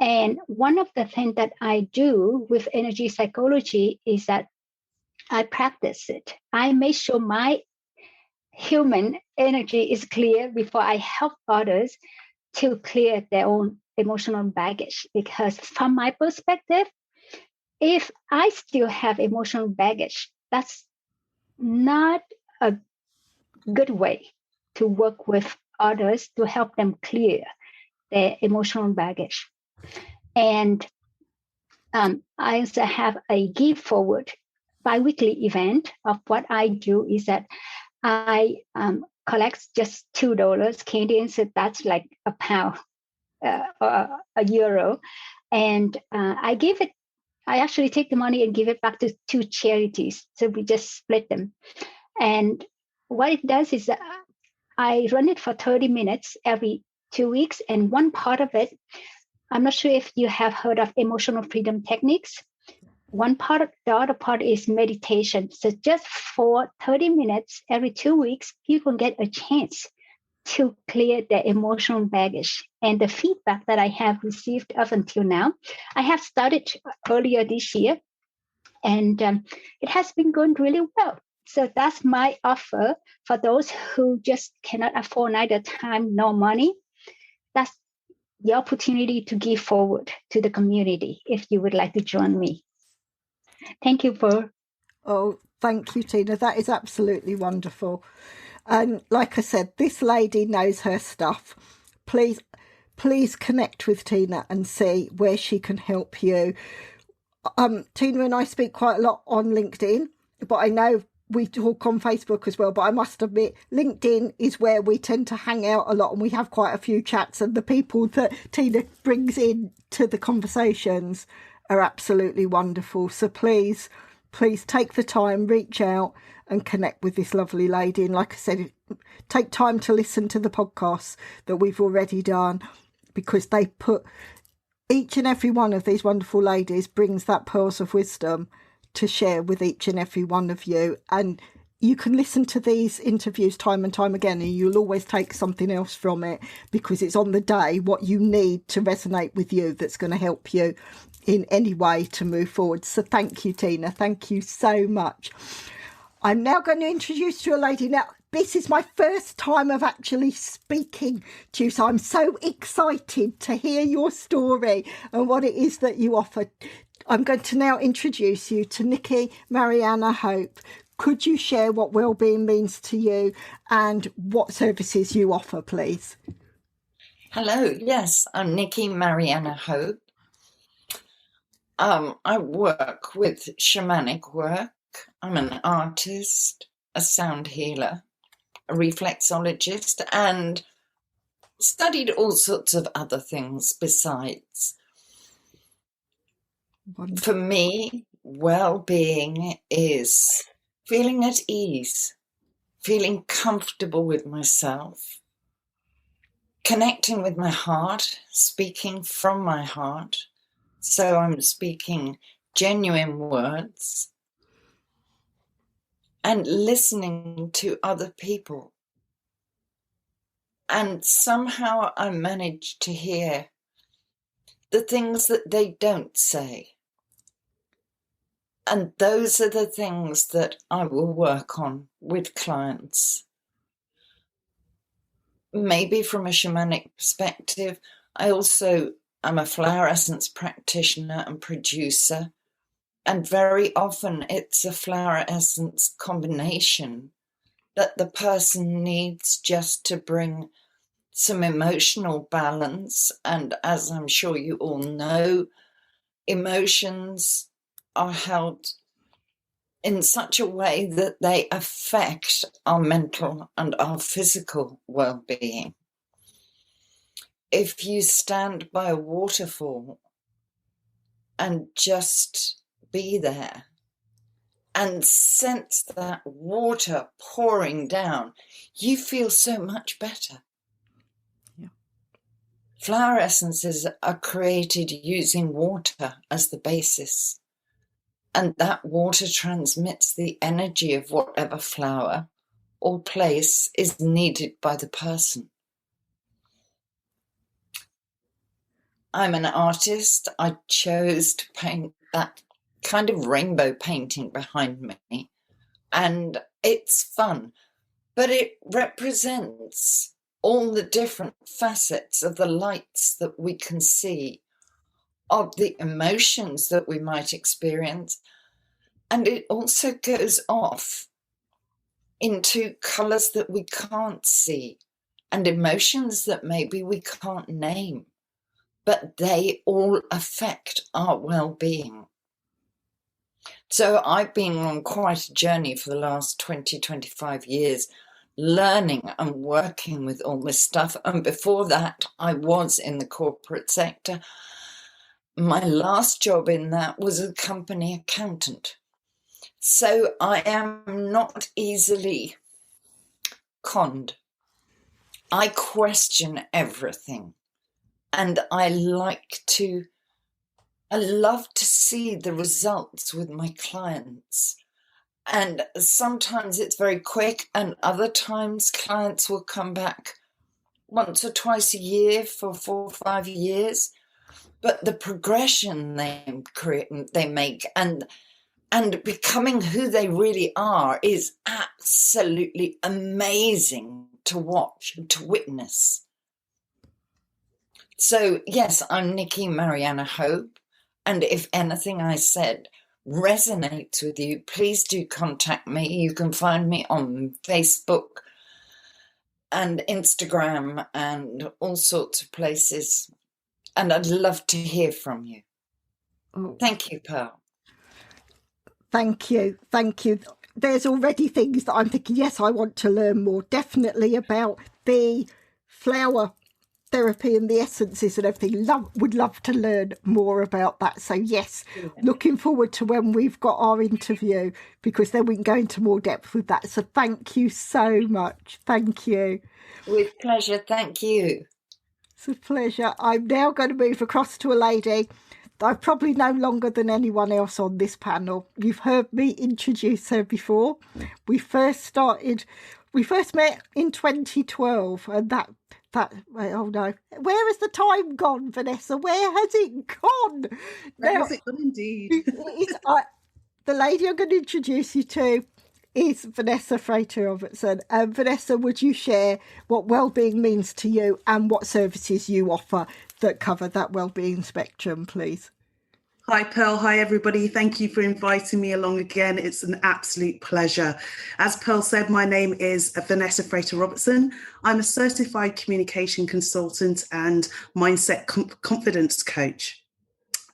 And one of the things that I do with energy psychology is that I practice it. I make sure my human energy is clear before I help others to clear their own emotional baggage. Because from my perspective, if I still have emotional baggage, that's not a good way to work with others to help them clear their emotional baggage. And I also have a Give Forward bi-weekly event of what I do is that I collect just $2 Canadian, so that's like a pound or a euro. And I give it, I actually take the money and give it back to two charities. So we just split them. And what it does is that I run it for 30 minutes every 2 weeks. And one part of it, I'm not sure if you have heard of emotional freedom techniques. One part, the other part is meditation. So just for 30 minutes every 2 weeks, people get a chance to clear their emotional baggage. And the feedback that I have received up until now, I have started earlier this year, and it has been going really well. So that's my offer for those who just cannot afford neither time nor money. That's the opportunity to give forward to the community if you would like to join me. Thank you, Pearl. Oh, thank you, Tina. That is absolutely wonderful. And like I said, this lady knows her stuff. Please connect with Tina and see where she can help you. Tina and I speak quite a lot on LinkedIn, but I know we talk on Facebook as well. But I must admit, LinkedIn is where we tend to hang out a lot, and we have quite a few chats. And the people that Tina brings in to the conversations are absolutely wonderful. So please take the time, reach out and connect with this lovely lady. And like I said, take time to listen to the podcasts that we've already done, because they put each and every one of these wonderful ladies brings that pearls of wisdom to share with each and every one of you. And you can listen to these interviews time and time again, and you'll always take something else from it, because it's on the day what you need to resonate with you that's going to help you in any way to move forward. So thank you, Tina. Thank you so much. I'm now going to introduce you to a lady. Now, this is my first time of actually speaking to you, so I'm so excited to hear your story and what it is that you offer. I'm going to now introduce you to Nikki Mariana Hope. Could you share what wellbeing means to you and what services you offer, please? Hello, yes, I'm Nikki Mariana Hope. I work with shamanic work. I'm an artist, a sound healer, a reflexologist, and studied all sorts of other things besides. Wonderful. For me, well-being is feeling at ease, feeling comfortable with myself, connecting with my heart, speaking from my heart. So I'm speaking genuine words and listening to other people. And somehow I manage to hear the things that they don't say. And those are the things that I will work on with clients. Maybe from a shamanic perspective, I also am a flower essence practitioner and producer. And very often it's a flower essence combination that the person needs just to bring some emotional balance. And as I'm sure you all know, emotions are held in such a way that they affect our mental and our physical well-being. If you stand by a waterfall and just be there and sense that water pouring down, you feel so much better. Yeah. Flower essences are created using water as the basis. And that water transmits the energy of whatever flower or place is needed by the person. I'm an artist. I chose to paint that kind of rainbow painting behind me. And it's fun, but it represents all the different facets of the lights that we can see, of the emotions that we might experience. And it also goes off into colours that we can't see and emotions that maybe we can't name, but they all affect our well-being. So I've been on quite a journey for the last 25 years, learning and working with all this stuff. And before that, I was in the corporate sector. My last job in that was a company accountant. So I am not easily conned. I question everything. And I love to see the results with my clients. And sometimes it's very quick, and other times clients will come back once or twice a year for 4 or 5 years. But the progression they make and becoming who they really are is absolutely amazing to watch and to witness. So, yes, I'm Nikki Mariana Hope. And if anything I said resonates with you, please do contact me. You can find me on Facebook and Instagram and all sorts of places. And I'd love to hear from you. Oh. Thank you, Pearl. Thank you. Thank you. There's already things that I'm thinking, yes, I want to learn more, definitely about the flower therapy and the essences and everything. Would love to learn more about that. So yes, looking forward to when we've got our interview, because then we can go into more depth with that. So thank you so much. Thank you. With pleasure. Thank you. It's a pleasure. I'm now going to move across to a lady that I've probably known longer than anyone else on this panel. You've heard me introduce her before. We first met in 2012, and that oh no, where has the time gone, Vanessa? Where has it gone? Where has it gone, indeed? The lady I'm going to introduce you to is Vanessa Frater Robertson. Vanessa, would you share what wellbeing means to you and what services you offer that cover that wellbeing spectrum, please? Hi, Pearl. Hi, everybody. Thank you for inviting me along again. It's an absolute pleasure. As Pearl said, my name is Vanessa Frater Robertson. I'm a certified communication consultant and mindset confidence coach.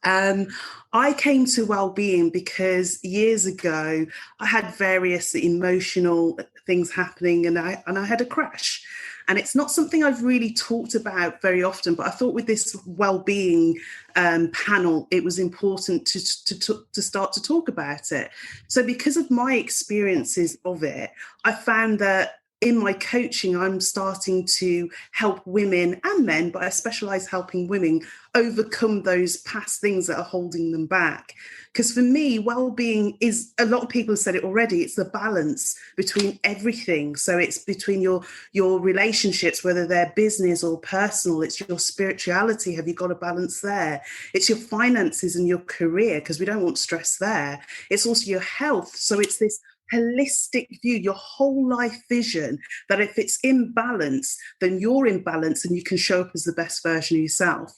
I came to Wellbeing because years ago I had various emotional things happening, and I had a crash. And it's not something I've really talked about very often, but I thought with this well-being panel, it was important to start to talk about it. So because of my experiences of it, I found that in my coaching, I'm starting to help women and men, but I specialize helping women overcome those past things that are holding them back. Because for me, well-being is, a lot of people have said it already, it's the balance between everything. So it's between your relationships, whether they're business or personal, it's your spirituality. Have you got a balance there? It's your finances and your career, because we don't want stress there. It's also your health. So it's this holistic view, your whole life vision, that if it's in balance, then you're in balance and you can show up as the best version of yourself.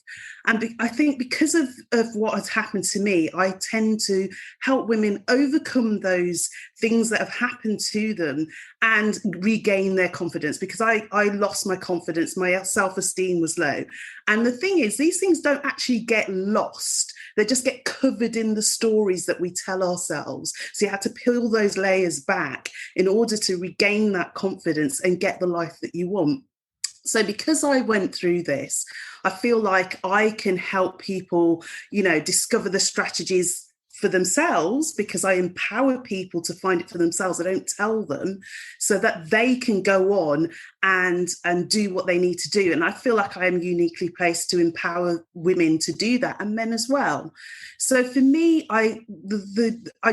And I think because of what has happened to me, I tend to help women overcome those things that have happened to them and regain their confidence, because I lost my confidence, my self-esteem was low. And the thing is, these things don't actually get lost. They just get covered in the stories that we tell ourselves. So you have to peel those layers back in order to regain that confidence and get the life that you want. So because I went through this, I feel like I can help people, discover the strategies for themselves, because I empower people to find it for themselves. I don't tell them, so that they can go on and do what they need to do. And I feel like I am uniquely placed to empower women to do that, and men as well. So for me, I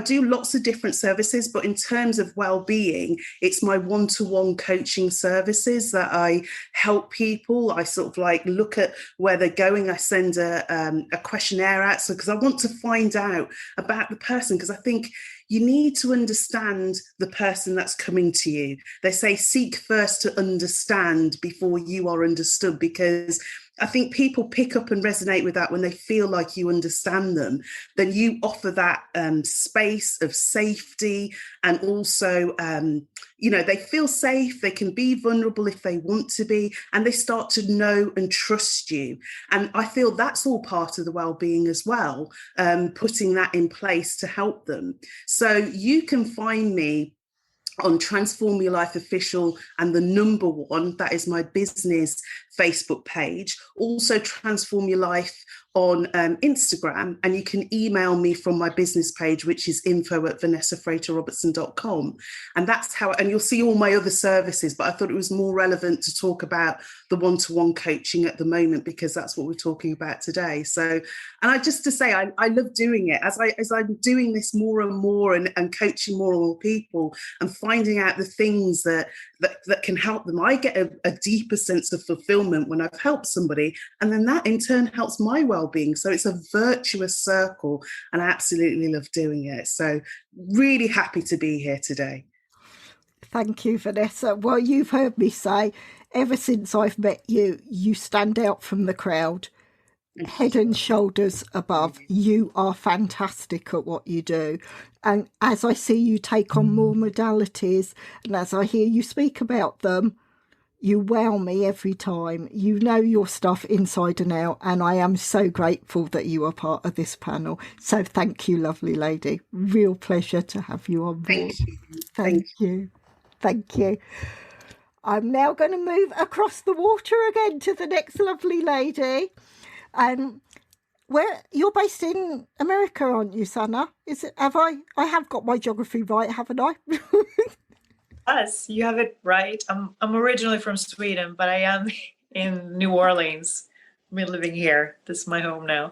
do lots of different services, but in terms of well-being, it's my one-to-one coaching services that I help people. I sort of like look at where they're going. I send a questionnaire out, so because I want to find out about the person, because I think you need to understand the person that's coming to you. They say seek first to understand before you are understood, because I think people pick up and resonate with that when they feel like you understand them. Then you offer that space of safety, and also, they feel safe. They can be vulnerable if they want to be, and they start to know and trust you. And I feel that's all part of the well-being as well, putting that in place to help them. So you can find me on Transform Your Life Official, and the number 1, that is my business Facebook page. Also Transform Your Life on Instagram, and you can email me from my business page, which is info@vanessafreighterrobertson.com. And that's how, and you'll see all my other services, but I thought it was more relevant to talk about the one-to-one coaching at the moment, because that's what we're talking about today. So, and I just to say, I love doing it as I'm doing this more and more, and coaching more and more people, and finding out the things that can help them. I get a deeper sense of fulfillment when I've helped somebody, and then that in turn helps my well-being. So it's a virtuous circle, and I absolutely love doing it. So really happy to be here today. Thank you, Vanessa. Well, you've heard me say, ever since I've met you, you stand out from the crowd, head and shoulders above. You are fantastic at what you do. And as I see you take on more modalities, and as I hear you speak about them, you wow me every time. You know your stuff inside and out, and I am so grateful that you are part of this panel. So thank you, lovely lady. Real pleasure to have you on board. Thank you. Thank you. I'm now going to move across the water again to the next lovely lady. Where you're based in America, aren't you, Sana? I have got my geography right, haven't I? Yes, you have it right. I'm originally from Sweden, but I am in New Orleans. I've been living here. This is my home now.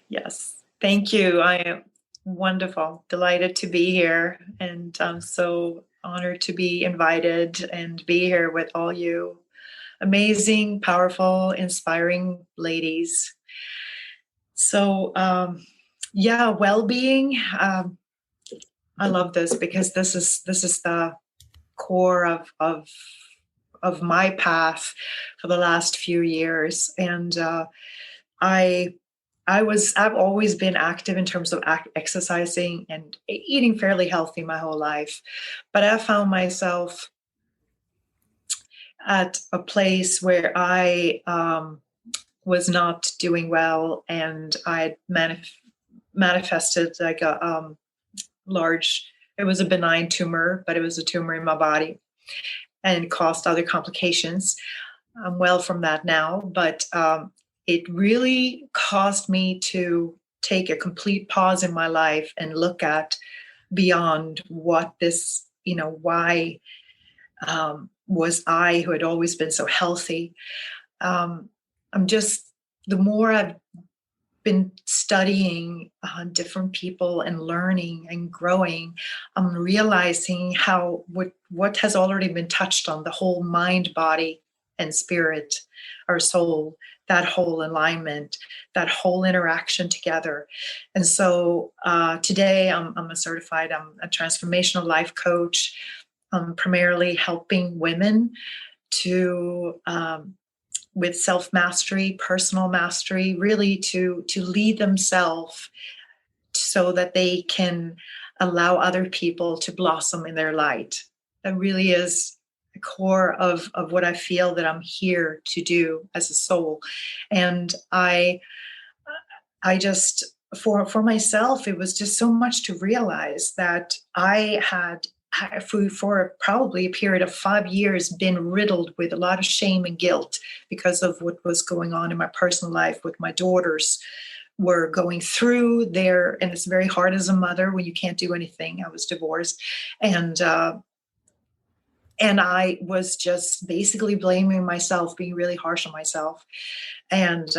Yes. Thank you. I am wonderful. Delighted to be here. And I'm so honored to be invited and be here with all you amazing, powerful, inspiring ladies. So, well-being. I love this, because this is the core of my path for the last few years. And I've always been active in terms of exercising and eating fairly healthy my whole life. But I found myself at a place where I was not doing well, and I manifested like a large, it was a benign tumor, but it was a tumor in my body. and it caused other complications. I'm well from that now, but it really caused me to take a complete pause in my life and look at beyond what this, why was I, who had always been so healthy. The more I've been studying different people and learning and growing, I'm realizing how what has already been touched on, the whole mind, body, and spirit, our soul, that whole alignment, that whole interaction together. And so today I'm a transformational life coach. I'm primarily helping women to with self-mastery, personal mastery, really to lead themselves so that they can allow other people to blossom in their light. That really is the core of what I feel that I'm here to do as a soul. And I just, for myself, it was just so much to realize that I had for probably a period of 5 years been riddled with a lot of shame and guilt because of what was going on in my personal life with my daughters were going through there. And it's very hard as a mother when you can't do anything. I was divorced. And I was just basically blaming myself, being really harsh on myself. And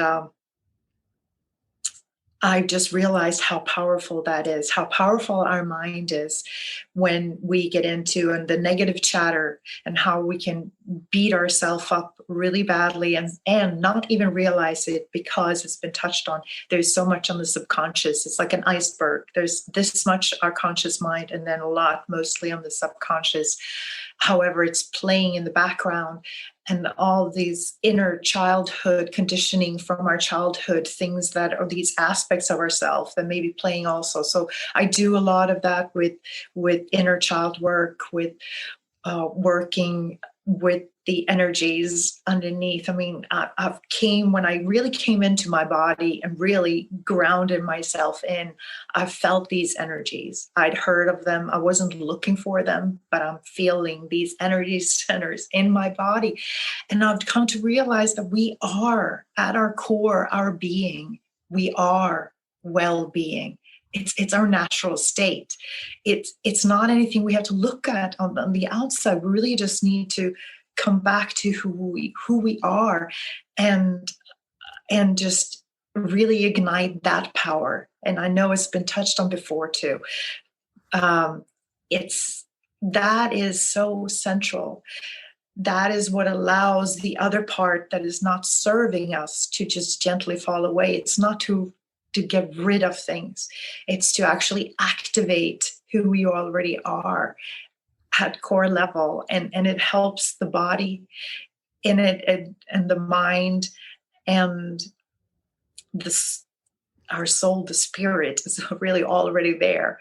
I just realized how powerful that is, how powerful our mind is when we get into the negative chatter, and how we can beat ourselves up really badly and not even realize it because it's been touched on. There's so much on the subconscious. It's like an iceberg. There's this much our conscious mind, and then a lot mostly on the subconscious. However, it's playing in the background, and all these inner childhood conditioning from our childhood, things that are these aspects of ourselves that may be playing also. So I do a lot of that with inner child work, with working with the energies underneath. I mean, when I really came into my body and really grounded myself in, I felt these energies. I'd heard of them. I wasn't looking for them, but I'm feeling these energy centers in my body. And I've come to realize that we are, at our core, our being, we are well-being. It's our natural state. It's not anything we have to look at on the outside. We really just need to come back to who we are, and just really ignite that power. And I know it's been touched on before too. That is so central. That is what allows the other part that is not serving us to just gently fall away. It's not to get rid of things. It's to actually activate who we already are at core level. And it helps the body in it, and the mind, and our soul, the spirit is really already there.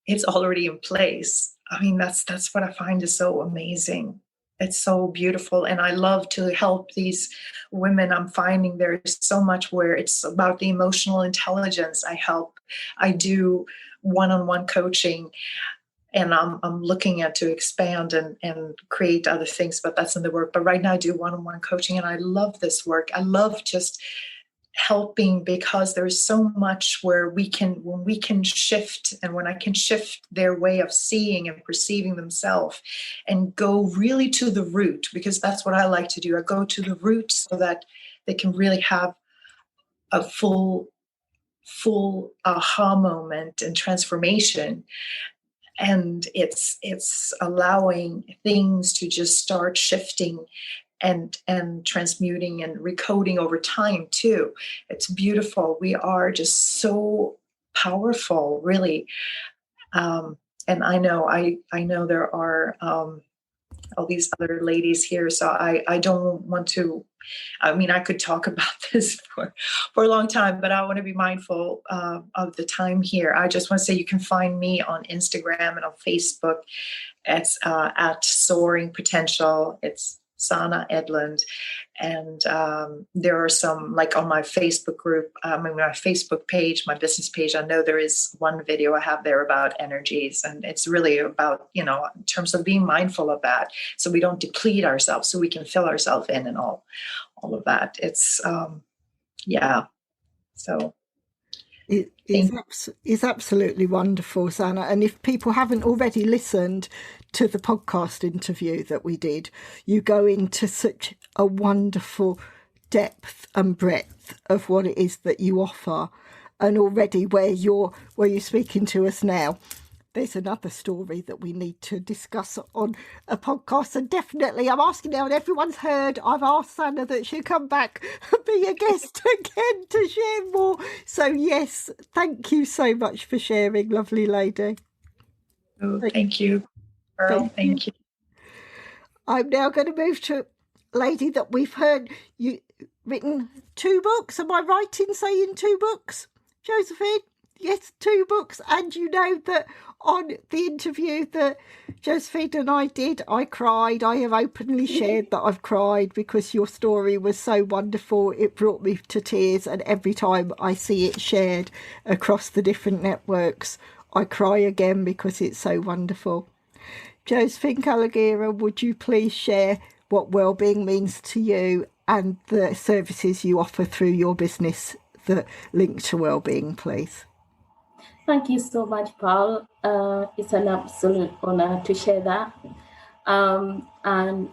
It's already in place. I mean, that's what I find is so amazing. It's so beautiful. And I love to help these women. I'm finding there's so much where it's about the emotional intelligence. I do one-on-one coaching, and I'm looking at to expand and create other things, but that's in the work. But right now I do one-on-one coaching, and I love this work. I love just helping, because there's so much where when we can shift, and when I can shift their way of seeing and perceiving themselves, and go really to the root, because that's what I like to do. I go to the root so that they can really have a full aha moment and transformation. And it's allowing things to just start shifting and transmuting and recoding over time too. It's beautiful. We are just so powerful, really. And I know there are all these other ladies here, so I don't want to. I mean, I could talk about this for a long time, but I want to be mindful of the time here. I just want to say you can find me on Instagram and on Facebook. It's at Soaring Potential. It's Sana Edlund. And there are some, like on my Facebook group, my Facebook page, my business page, I know there is one video I have there about energies. And it's really about, in terms of being mindful of that, so we don't deplete ourselves, so we can fill ourselves in and all of that. It's, so. It is absolutely wonderful, Sana. And if people haven't already listened to the podcast interview that we did, you go into such a wonderful depth and breadth of what it is that you offer. And already where you're speaking to us now, there's another story that we need to discuss on a podcast. And definitely, I'm asking now, and everyone's heard, I've asked Sana that she'll come back and be a guest again to share more. So yes, thank you so much for sharing, lovely lady. Oh, thank you, Pearl. Thank you. I'm now going to move to a lady that we've heard you written 2 books. Am I right in saying 2 books, Josephine? Yes, 2 books. And you know that on the interview that Josephine and I did, I cried. I have openly shared that I've cried because your story was so wonderful. It brought me to tears. And every time I see it shared across the different networks, I cry again because it's so wonderful. Josephine Calagira, would you please share what Wellbeing means to you and the services you offer through your business that link to Wellbeing, please? Thank you so much, Paul. It's an absolute honor to share that. And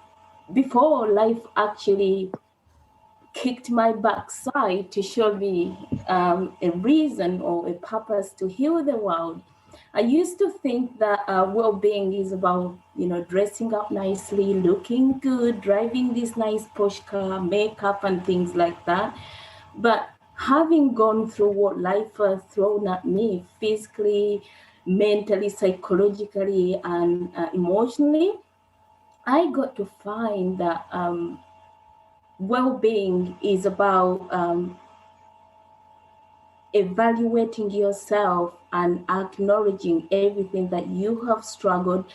before life actually kicked my backside to show me a reason or a purpose to heal the world, I used to think that well-being is about, dressing up nicely, looking good, driving this nice posh car, makeup and things like that. But having gone through what life has thrown at me physically, mentally, psychologically, and emotionally, I got to find that well-being is about evaluating yourself and acknowledging everything that you have struggled,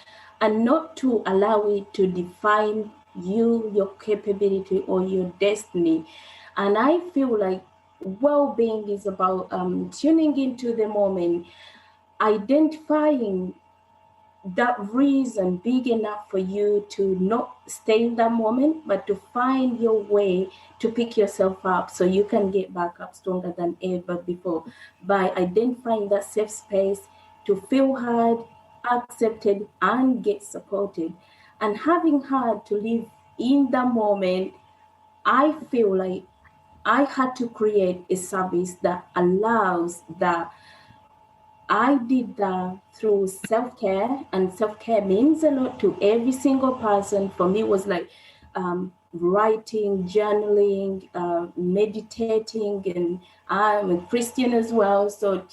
and not to allow it to define you, your capability, or your destiny. And I feel like well-being is about tuning into the moment, identifying that reason big enough for you to not stay in that moment, but to find your way to pick yourself up so you can get back up stronger than ever before, by identifying that safe space to feel heard, accepted, and get supported. And having had to live in that moment, I feel like I had to create a service that allows that. I did that through self-care, and self-care means a lot to every single person. For me, it was like writing, journaling, meditating, and I'm a Christian as well. So,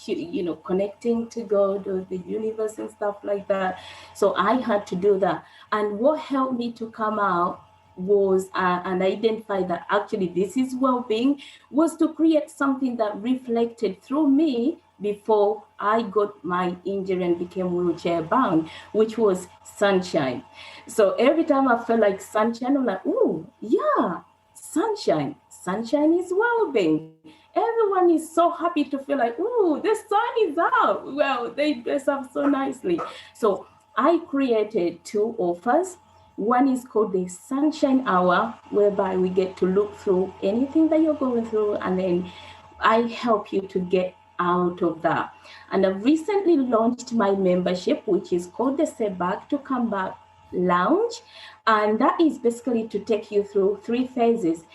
connecting to God or the universe and stuff like that. So I had to do that. And what helped me to come out was and identify that actually this is well-being, was to create something that reflected through me before I got my injury and became wheelchair bound, which was sunshine. So every time I felt like sunshine, I'm like, oh yeah, sunshine. Sunshine is well-being. Everyone is so happy to feel like, oh, the sun is out. Well, they dress up so nicely. So I created 2 offers. One is called the Sunshine Hour, whereby we get to look through anything that you're going through, and then I help you to get out of that. And I've recently launched my membership, which is called the Setback to Come Back Lounge. And that is basically to take you through 3 phases.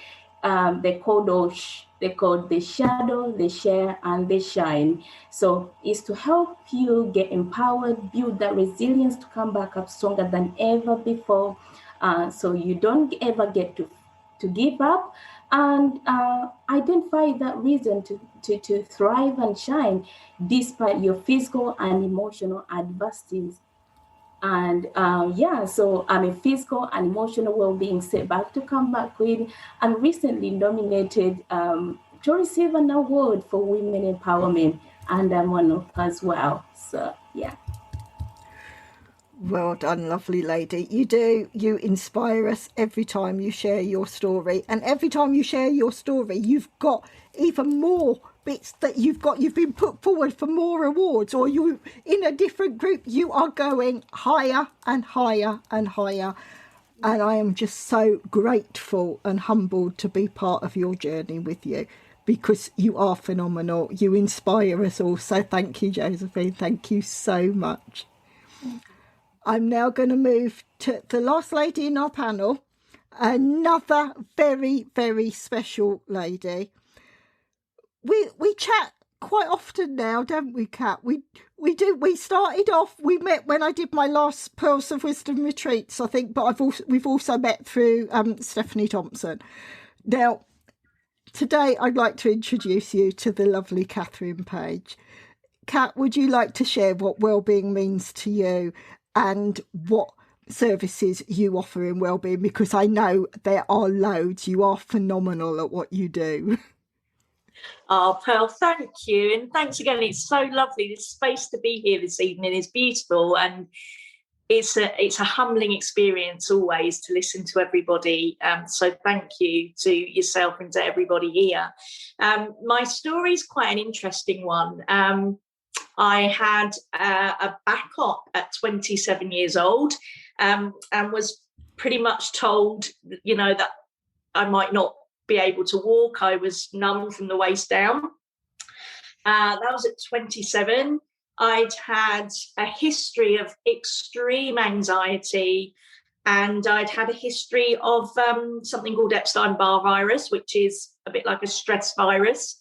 They're called the shadow, the share, and the shine. So it's to help you get empowered, build that resilience to come back up stronger than ever before. So you don't ever get to give up, and identify that reason to thrive and shine despite your physical and emotional adversities. And so I'm a physical and emotional well-being setback to come back queen. I'm recently nominated to receive an award for women empowerment, and I'm one of as well. So yeah. Well done, lovely lady. You inspire us every time you share your story. And every time you share your story, you've got even more bits that you've been put forward for more awards, or you in a different group, you are going higher and higher and higher. And I am just so grateful and humbled to be part of your journey with you, because you are phenomenal. You inspire us all. So thank you, Josephine. Thank you so much. I'm now going to move to the last lady in our panel, another very, very special lady. We chat quite often now, don't we, Kat? We do. We started off, we met when I did my last Pearls of Wisdom retreats, I think, but we've also met through Stephanie Thompson. Now, today I'd like to introduce you to the lovely Catherine Page. Kat, would you like to share what Wellbeing means to you and what services you offer in Wellbeing? Because I know there are loads. You are phenomenal at what you do. Oh, Pearl, thank you. And thanks again. It's so lovely. This space to be here this evening is beautiful. And it's a humbling experience always to listen to everybody. So thank you to yourself and to everybody here. My story is quite an interesting one. I had a back op at 27 years old and was pretty much told, that I might not be able to walk. I was numb from the waist down. That was at 27. I'd had a history of extreme anxiety, and I'd had a history of something called Epstein-Barr virus, which is a bit like a stress virus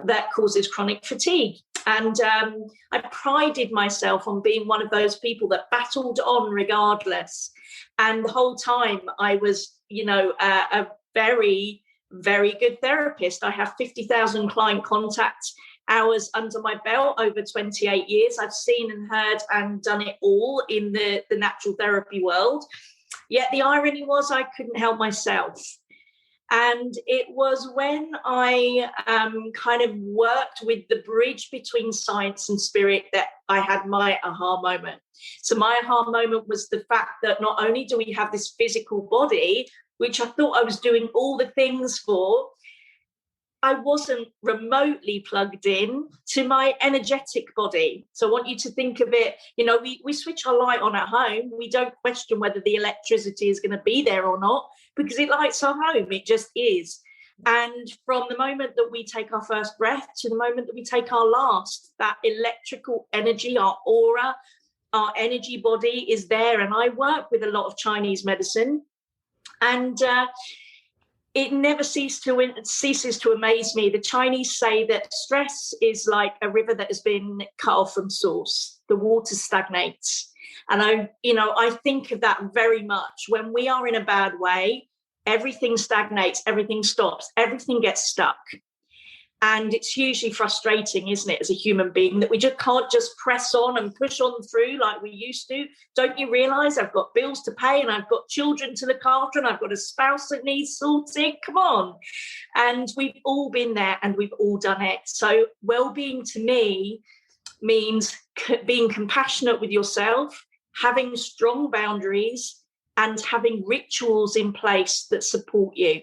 that causes chronic fatigue. And I prided myself on being one of those people that battled on regardless. And the whole time I was, a very, very good therapist. I have 50,000 client contact hours under my belt over 28 years. I've seen and heard and done it all in the natural therapy world. Yet the irony was I couldn't help myself. And it was when I kind of worked with the bridge between science and spirit that I had my aha moment. So my aha moment was the fact that not only do we have this physical body, which I thought I was doing all the things for, I wasn't remotely plugged in to my energetic body. So I want you to think of it, we switch our light on at home. We don't question whether the electricity is going to be there or not, because it lights our home. It just is. And from the moment that we take our first breath to the moment that we take our last, that electrical energy, our aura, our energy body is there. And I work with a lot of Chinese medicine. And it never ceases to amaze me. The Chinese say that stress is like a river that has been cut off from source. The water stagnates. And I think of that very much. When we are in a bad way, everything stagnates, everything stops, everything gets stuck. And it's hugely frustrating, isn't it, as a human being, that we just can't just press on and push on through like we used to. Don't you realise I've got bills to pay and I've got children to look after and I've got a spouse that needs sorting? Come on. And we've all been there and we've all done it. So well-being to me means being compassionate with yourself, having strong boundaries, and having rituals in place that support you.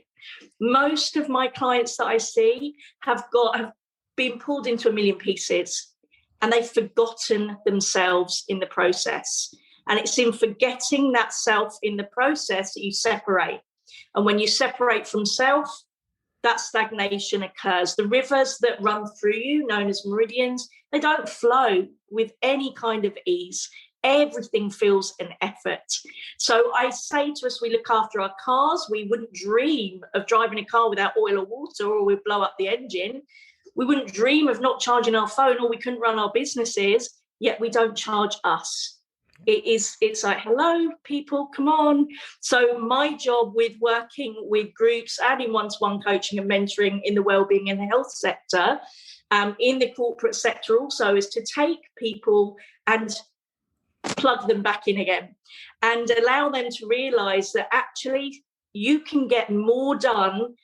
Most of my clients that I see have been pulled into a million pieces, and they've forgotten themselves in the process. And it's in forgetting that self in the process that you separate. And when you separate from self, that stagnation occurs. The rivers that run through you, known as meridians, they don't flow with any kind of ease. Everything feels an effort. So I say to us, we look after our cars. We wouldn't dream of driving a car without oil or water, or we'd blow up the engine. We wouldn't dream of not charging our phone, or we couldn't run our businesses, yet we don't charge us. It's like, hello, people, come on. So my job with working with groups and in one-to-one coaching and mentoring in the wellbeing and health sector, in the corporate sector also, is to take people and plug them back in again and allow them to realize that actually you can get more done,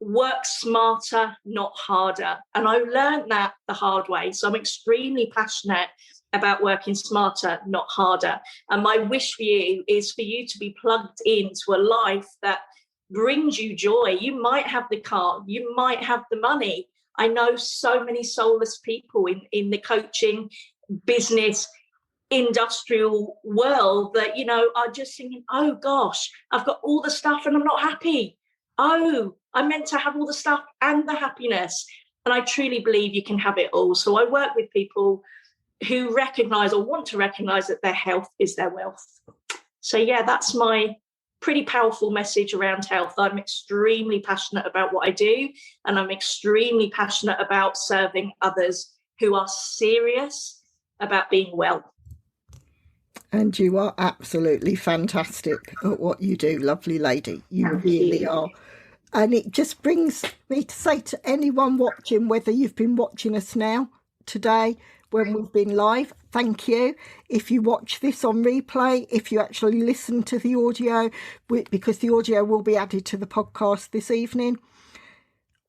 work smarter, not harder. And I learned that the hard way. So I'm extremely passionate about working smarter, not harder. And my wish for you is for you to be plugged into a life that brings you joy. You might have the car, you might have the money. I know so many soulless people in the coaching, business, industrial world that, you know, are just thinking, oh gosh, I've got all the stuff and I'm not happy. Oh, I'm meant to have all the stuff and the happiness. And I truly believe you can have it all. So I work with people who recognize or want to recognize that their health is their wealth. So yeah, that's my pretty powerful message around health. I'm extremely passionate about what I do, and I'm extremely passionate about serving others who are serious about being well. And you are absolutely fantastic at what you do, lovely lady. You really are. And it just brings me to say to anyone watching, whether you've been watching us now, today, when we've been live, thank you. If you watch this on replay, if you actually listen to the audio, because the audio will be added to the podcast this evening.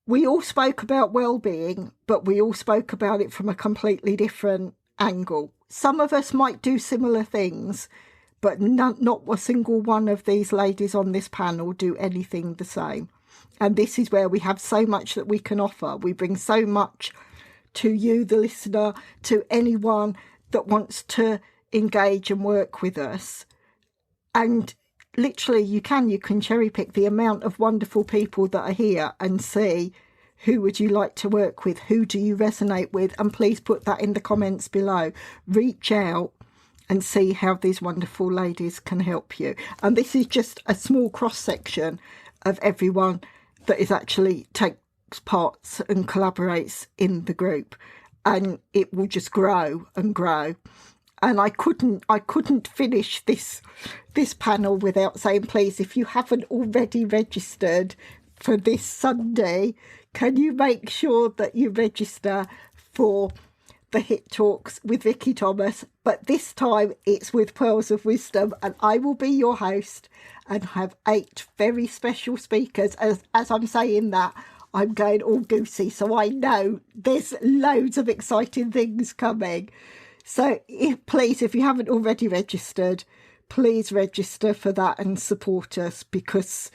We all spoke about well-being, but we all spoke about it from a completely different angle. Some of us might do similar things, but not a single one of these ladies on this panel do anything the same. And this is where we have so much that we can offer. We bring so much to you, the listener, to anyone that wants to engage and work with us. And literally you can cherry pick the amount of wonderful people that are here and see who would you like to work with, who do you resonate with, and please put that in the comments below. Reach out and see how these wonderful ladies can help you. And this is just a small cross section of everyone that is actually takes parts and collaborates in the group, and it will just grow and grow. And I couldn't finish this panel without saying, please, if you haven't already registered for this Sunday, can you make sure that you register for the HIT Talks with Vicky Thomas? But this time it's with Pearls of Wisdom, and I will be your host and have 8 very special speakers. As I'm saying that, I'm going all goosey, so I know there's loads of exciting things coming. So please, if you haven't already registered, please register for that and support us, because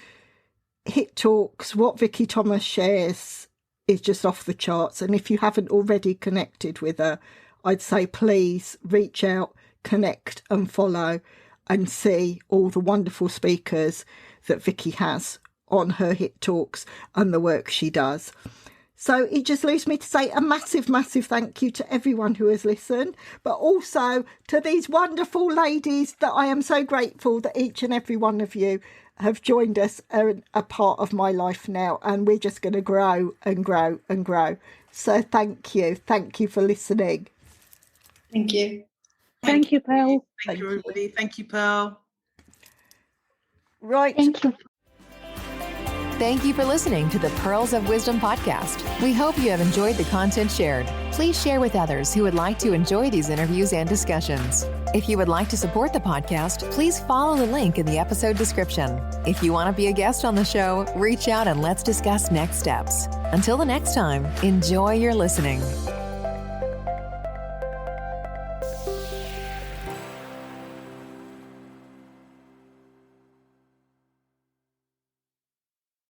HIT Talks, what Vicky Thomas shares, is just off the charts. And if you haven't already connected with her, I'd say please reach out, connect and follow, and see all the wonderful speakers that Vicky has on her HIT Talks and the work she does. So it just leaves me to say a massive, massive thank you to everyone who has listened, but also to these wonderful ladies that I am so grateful that each and every one of you have joined us, are a part of my life now, and we're just going to grow and grow and grow. So thank you for listening. Thank you. Thank you, Pearl. Thank you, everybody. Thank you, Pearl. Right. Thank you. Thank you for listening to the Pearls of Wisdom podcast. We hope you have enjoyed the content shared. Please share with others who would like to enjoy these interviews and discussions. If you would like to support the podcast, please follow the link in the episode description. If you want to be a guest on the show, reach out and let's discuss next steps. Until the next time, enjoy your listening.